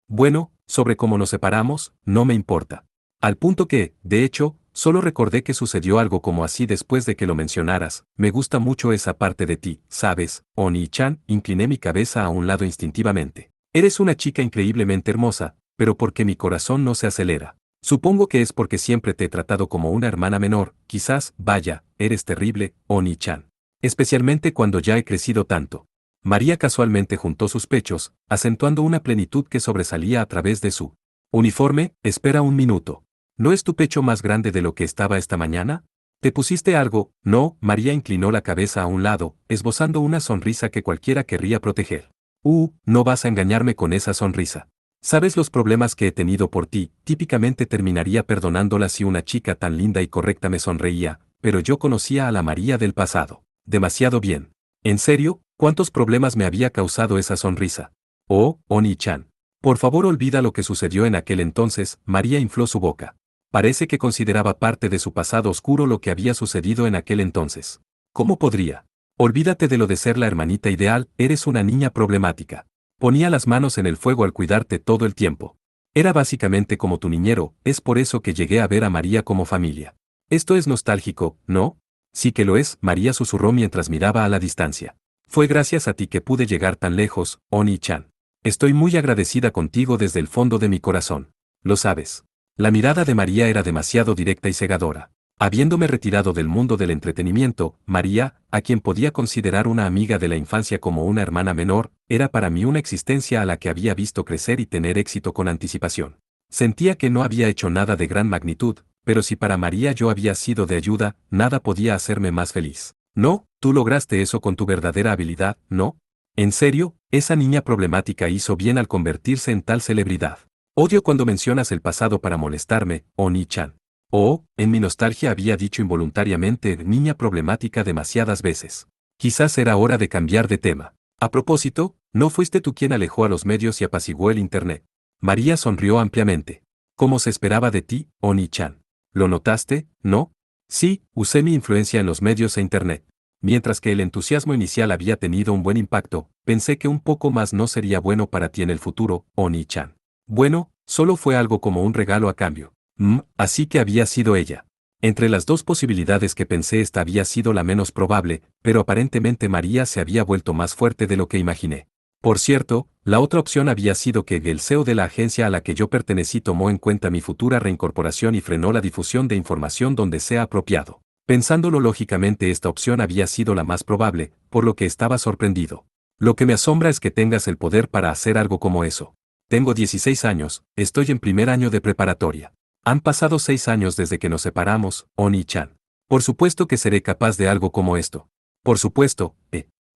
[SPEAKER 1] Bueno, sobre cómo nos separamos, no me importa. Al punto que, de hecho, solo recordé que sucedió algo como así después de que lo mencionaras. Me gusta mucho esa parte de ti, ¿sabes? Oni-chan, incliné mi cabeza a un lado instintivamente. Eres una chica increíblemente hermosa, pero ¿por qué mi corazón no se acelera? Supongo que es porque siempre te he tratado como una hermana menor, quizás. Vaya, eres terrible, Oni-chan. Especialmente cuando ya he crecido tanto. María casualmente juntó sus pechos, acentuando una plenitud que sobresalía a través de su uniforme. Espera un minuto. ¿No es tu pecho más grande de lo que estaba esta mañana? ¿Te pusiste algo? No. María inclinó la cabeza a un lado, esbozando una sonrisa que cualquiera querría proteger. No vas a engañarme con esa sonrisa. ¿Sabes los problemas que he tenido por ti? Típicamente terminaría perdonándola si una chica tan linda y correcta me sonreía, pero yo conocía a la María del pasado. Demasiado bien. ¿En serio? ¿Cuántos problemas me había causado esa sonrisa? Oh, Oni-chan. Por favor olvida lo que sucedió en aquel entonces. María infló su boca. Parece que consideraba parte de su pasado oscuro lo que había sucedido en aquel entonces. ¿Cómo podría? Olvídate de lo de ser la hermanita ideal, eres una niña problemática. Ponía las manos en el fuego al cuidarte todo el tiempo. Era básicamente como tu niñero, es por eso que llegué a ver a María como familia. Esto es nostálgico, ¿no? Sí que lo es, María susurró mientras miraba a la distancia. Fue gracias a ti que pude llegar tan lejos, Oni-chan. Estoy muy agradecida contigo desde el fondo de mi corazón. Lo sabes. La mirada de María era demasiado directa y cegadora. Habiéndome retirado del mundo del entretenimiento, María, a quien podía considerar una amiga de la infancia como una hermana menor, era para mí una existencia a la que había visto crecer y tener éxito con anticipación. Sentía que no había hecho nada de gran magnitud, pero si para María yo había sido de ayuda, nada podía hacerme más feliz. No, tú lograste eso con tu verdadera habilidad, ¿no? En serio, esa niña problemática hizo bien al convertirse en tal celebridad. Odio cuando mencionas el pasado para molestarme, Oni-chan. Oh, en mi nostalgia había dicho involuntariamente niña problemática demasiadas veces. Quizás era hora de cambiar de tema. A propósito, ¿no fuiste tú quien alejó a los medios y apaciguó el Internet? María sonrió ampliamente. ¿Cómo se esperaba de ti, Oni-chan? ¿Lo notaste, no? Sí, usé mi influencia en los medios e Internet. Mientras que el entusiasmo inicial había tenido un buen impacto, pensé que un poco más no sería bueno para ti en el futuro, Oni-chan. Bueno, solo fue algo como un regalo a cambio. Así que había sido ella. Entre las dos posibilidades que pensé esta había sido la menos probable, pero aparentemente María se había vuelto más fuerte de lo que imaginé. Por cierto, la otra opción había sido que el CEO de la agencia a la que yo pertenecí tomó en cuenta mi futura reincorporación y frenó la difusión de información donde sea apropiado. Pensándolo lógicamente, esta opción había sido la más probable, por lo que estaba sorprendido. Lo que me asombra es que tengas el poder para hacer algo como eso. Tengo 16 años, estoy en primer año de preparatoria. Han pasado 6 años desde que nos separamos, Oni-chan. Por supuesto que seré capaz de algo como esto. Por supuesto,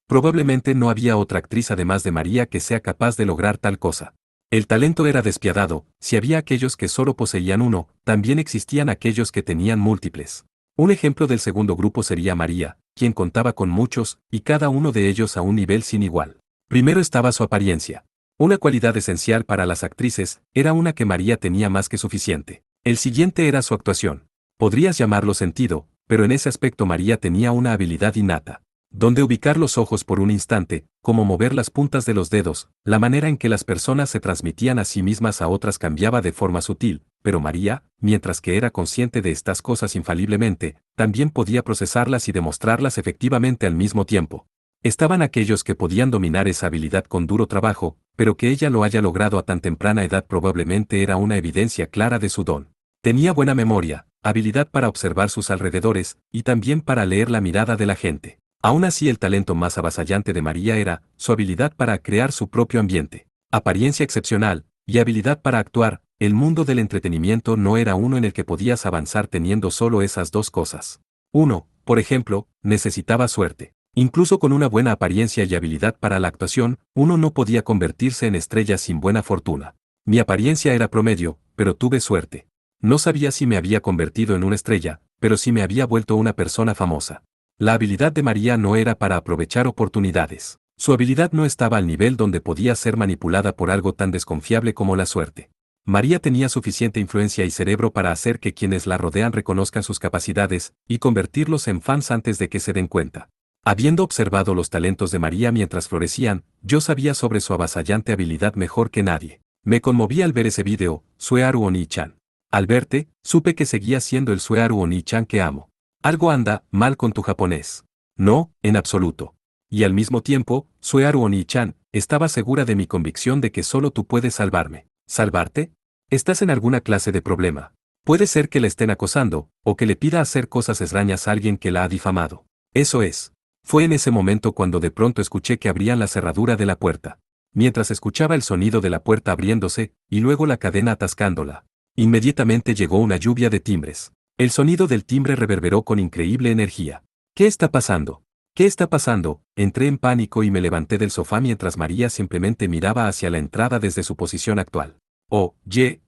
[SPEAKER 1] probablemente no había otra actriz además de María que sea capaz de lograr tal cosa. El talento era despiadado, si había aquellos que solo poseían uno, también existían aquellos que tenían múltiples. Un ejemplo del segundo grupo sería María, quien contaba con muchos, y cada uno de ellos a un nivel sin igual. Primero estaba su apariencia. Una cualidad esencial para las actrices, era una que María tenía más que suficiente. El siguiente era su actuación. Podrías llamarlo sentido, pero en ese aspecto María tenía una habilidad innata. Donde ubicar los ojos por un instante, cómo mover las puntas de los dedos, la manera en que las personas se transmitían a sí mismas a otras cambiaba de forma sutil, pero María, mientras que era consciente de estas cosas infaliblemente, también podía procesarlas y demostrarlas efectivamente al mismo tiempo. Estaban aquellos que podían dominar esa habilidad con duro trabajo, pero que ella lo haya logrado a tan temprana edad probablemente era una evidencia clara de su don. Tenía buena memoria, habilidad para observar sus alrededores, y también para leer la mirada de la gente. Aún así, el talento más avasallante de María era su habilidad para crear su propio ambiente. Apariencia excepcional, y habilidad para actuar. El mundo del entretenimiento no era uno en el que podías avanzar teniendo solo esas dos cosas. Uno, por ejemplo, necesitaba suerte. Incluso con una buena apariencia y habilidad para la actuación, uno no podía convertirse en estrella sin buena fortuna. Mi apariencia era promedio, pero tuve suerte. No sabía si me había convertido en una estrella, pero sí me había vuelto una persona famosa. La habilidad de María no era para aprovechar oportunidades. Su habilidad no estaba al nivel donde podía ser manipulada por algo tan desconfiable como la suerte. María tenía suficiente influencia y cerebro para hacer que quienes la rodean reconozcan sus capacidades y convertirlos en fans antes de que se den cuenta. Habiendo observado los talentos de María mientras florecían, yo sabía sobre su avasallante habilidad mejor que nadie. Me conmoví al ver ese video, Suearu Oni-chan. Al verte, supe que seguía siendo el Suearu Oni-chan que amo. Algo anda mal con tu japonés. No, en absoluto. Y al mismo tiempo, Suearu Oni-chan, estaba segura de mi convicción de que solo tú puedes salvarme. ¿Salvarte? Estás en alguna clase de problema. Puede ser que la estén acosando, o que le pida hacer cosas extrañas a alguien que la ha difamado. Eso es. Fue en ese momento cuando de pronto escuché que abrían la cerradura de la puerta. Mientras escuchaba el sonido de la puerta abriéndose, y luego la cadena atascándola. Inmediatamente llegó una lluvia de timbres. El sonido del timbre reverberó con increíble energía. ¿Qué está pasando? ¿Qué está pasando? Entré en pánico y me levanté del sofá mientras María simplemente miraba hacia la entrada desde su posición actual. Oh,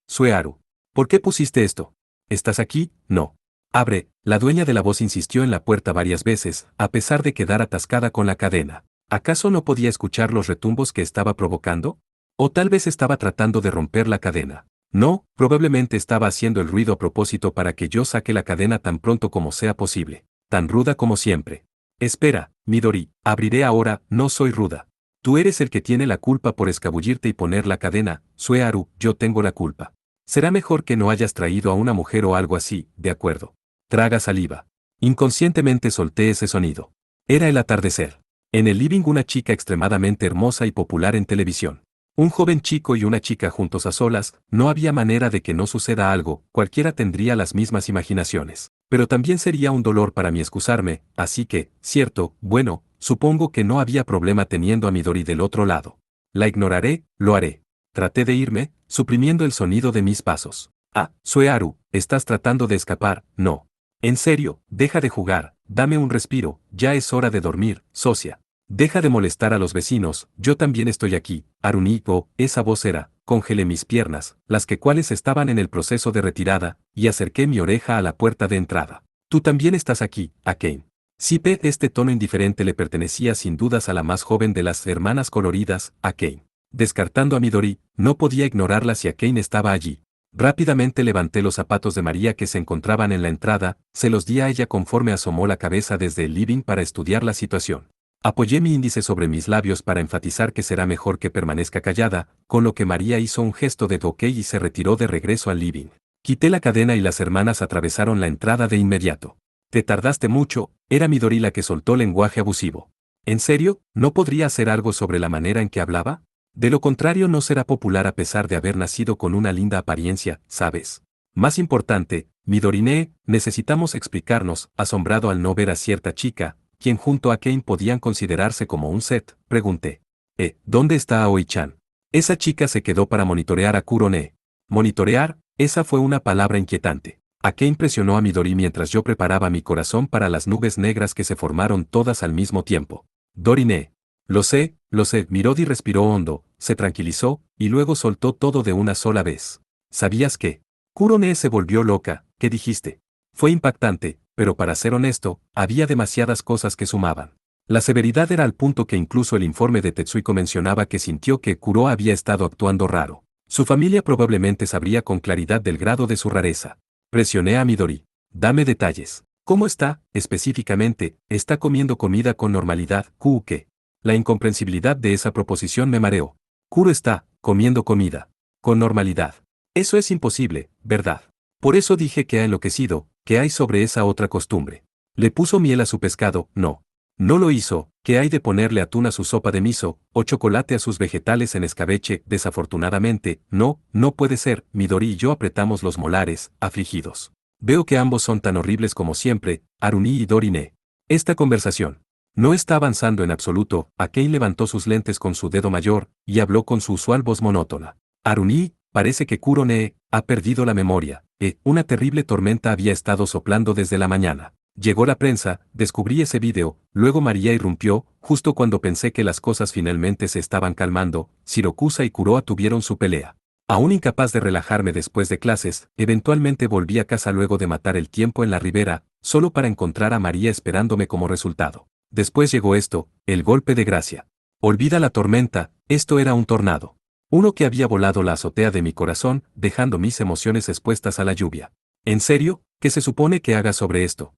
[SPEAKER 1] Suearu. ¿Por qué pusiste esto? ¿Estás aquí? No. Abre, la dueña de la voz insistió en la puerta varias veces, a pesar de quedar atascada con la cadena. ¿Acaso no podía escuchar los retumbos que estaba provocando? ¿O tal vez estaba tratando de romper la cadena? No, probablemente estaba haciendo el ruido a propósito para que yo saque la cadena tan pronto como sea posible. Tan ruda como siempre. Espera, Midori, abriré ahora, no soy ruda. Tú eres el que tiene la culpa por escabullirte y poner la cadena, Suearu, yo tengo la culpa. Será mejor que no hayas traído a una mujer o algo así, de acuerdo. Traga saliva. Inconscientemente solté ese sonido. Era el atardecer. En el living una chica extremadamente hermosa y popular en televisión. Un joven chico y una chica juntos a solas, no había manera de que no suceda algo, cualquiera tendría las mismas imaginaciones. Pero también sería un dolor para mí excusarme, así que, cierto, bueno, supongo que no había problema teniendo a Midori del otro lado. La ignoraré, lo haré. Traté de irme, suprimiendo el sonido de mis pasos. Ah, Suearu, estás tratando de escapar, no. En serio, deja de jugar, dame un respiro, ya es hora de dormir, socia. Deja de molestar a los vecinos, yo también estoy aquí, Aruni. Esa voz era, congelé mis piernas, las que cuales estaban en el proceso de retirada, y acerqué mi oreja a la puerta de entrada. Tú también estás aquí, Akane. Sipe, este tono indiferente le pertenecía sin dudas a la más joven de las hermanas coloridas, Akane. Descartando a Midori, no podía ignorarla si Akane estaba allí. Rápidamente levanté los zapatos de María que se encontraban en la entrada, se los di a ella conforme asomó la cabeza desde el living para estudiar la situación. Apoyé mi índice sobre mis labios para enfatizar que será mejor que permanezca callada, con lo que María hizo un gesto de ok y se retiró de regreso al living. Quité la cadena y las hermanas atravesaron la entrada de inmediato. Te tardaste mucho, era Midori la que soltó lenguaje abusivo. ¿En serio, no podría hacer algo sobre la manera en que hablaba? De lo contrario no será popular a pesar de haber nacido con una linda apariencia, ¿sabes? Más importante, Midorine, necesitamos explicarnos, asombrado al no ver a cierta chica, quien junto a Kane podían considerarse como un set, pregunté. ¿Dónde está Aoi-chan? Esa chica se quedó para monitorear a Kurone. Monitorear, esa fue una palabra inquietante. Kane presionó a Midori mientras yo preparaba mi corazón para las nubes negras que se formaron todas al mismo tiempo. Dorine. Lo sé, Mirodi respiró hondo, se tranquilizó, y luego soltó todo de una sola vez. ¿Sabías qué? Kurone se volvió loca, ¿qué dijiste? Fue impactante, pero para ser honesto, había demasiadas cosas que sumaban. La severidad era al punto que incluso el informe de Tetsuiko mencionaba que sintió que Kuro había estado actuando raro. Su familia probablemente sabría con claridad del grado de su rareza. Presioné a Midori. Dame detalles. ¿Cómo está, específicamente, está comiendo comida con normalidad, ¿qué? La incomprensibilidad de esa proposición me mareó. Kuro está comiendo comida con normalidad. Eso es imposible, ¿verdad? Por eso dije que ha enloquecido. ¿Qué hay sobre esa otra costumbre? ¿Le puso miel a su pescado? No. No lo hizo. ¿Qué hay de ponerle atún a su sopa de miso, o chocolate a sus vegetales en escabeche? Desafortunadamente, no puede ser. Midori y yo apretamos los molares, afligidos. Veo que ambos son tan horribles como siempre, Aruni y Dorine. Esta conversación no está avanzando en absoluto. Akane levantó sus lentes con su dedo mayor, y habló con su usual voz monótona. Aruni, parece que Kurone ha perdido la memoria. Una terrible tormenta había estado soplando desde la mañana. Llegó la prensa, descubrí ese vídeo, luego María irrumpió, justo cuando pensé que las cosas finalmente se estaban calmando, Shirokusa y Kuroa tuvieron su pelea. Aún incapaz de relajarme después de clases, eventualmente volví a casa luego de matar el tiempo en la ribera, solo para encontrar a María esperándome como resultado. Después llegó esto, el golpe de gracia. Olvida la tormenta, esto era un tornado. Uno que había volado la azotea de mi corazón, dejando mis emociones expuestas a la lluvia. ¿En serio? ¿Qué se supone que haga sobre esto?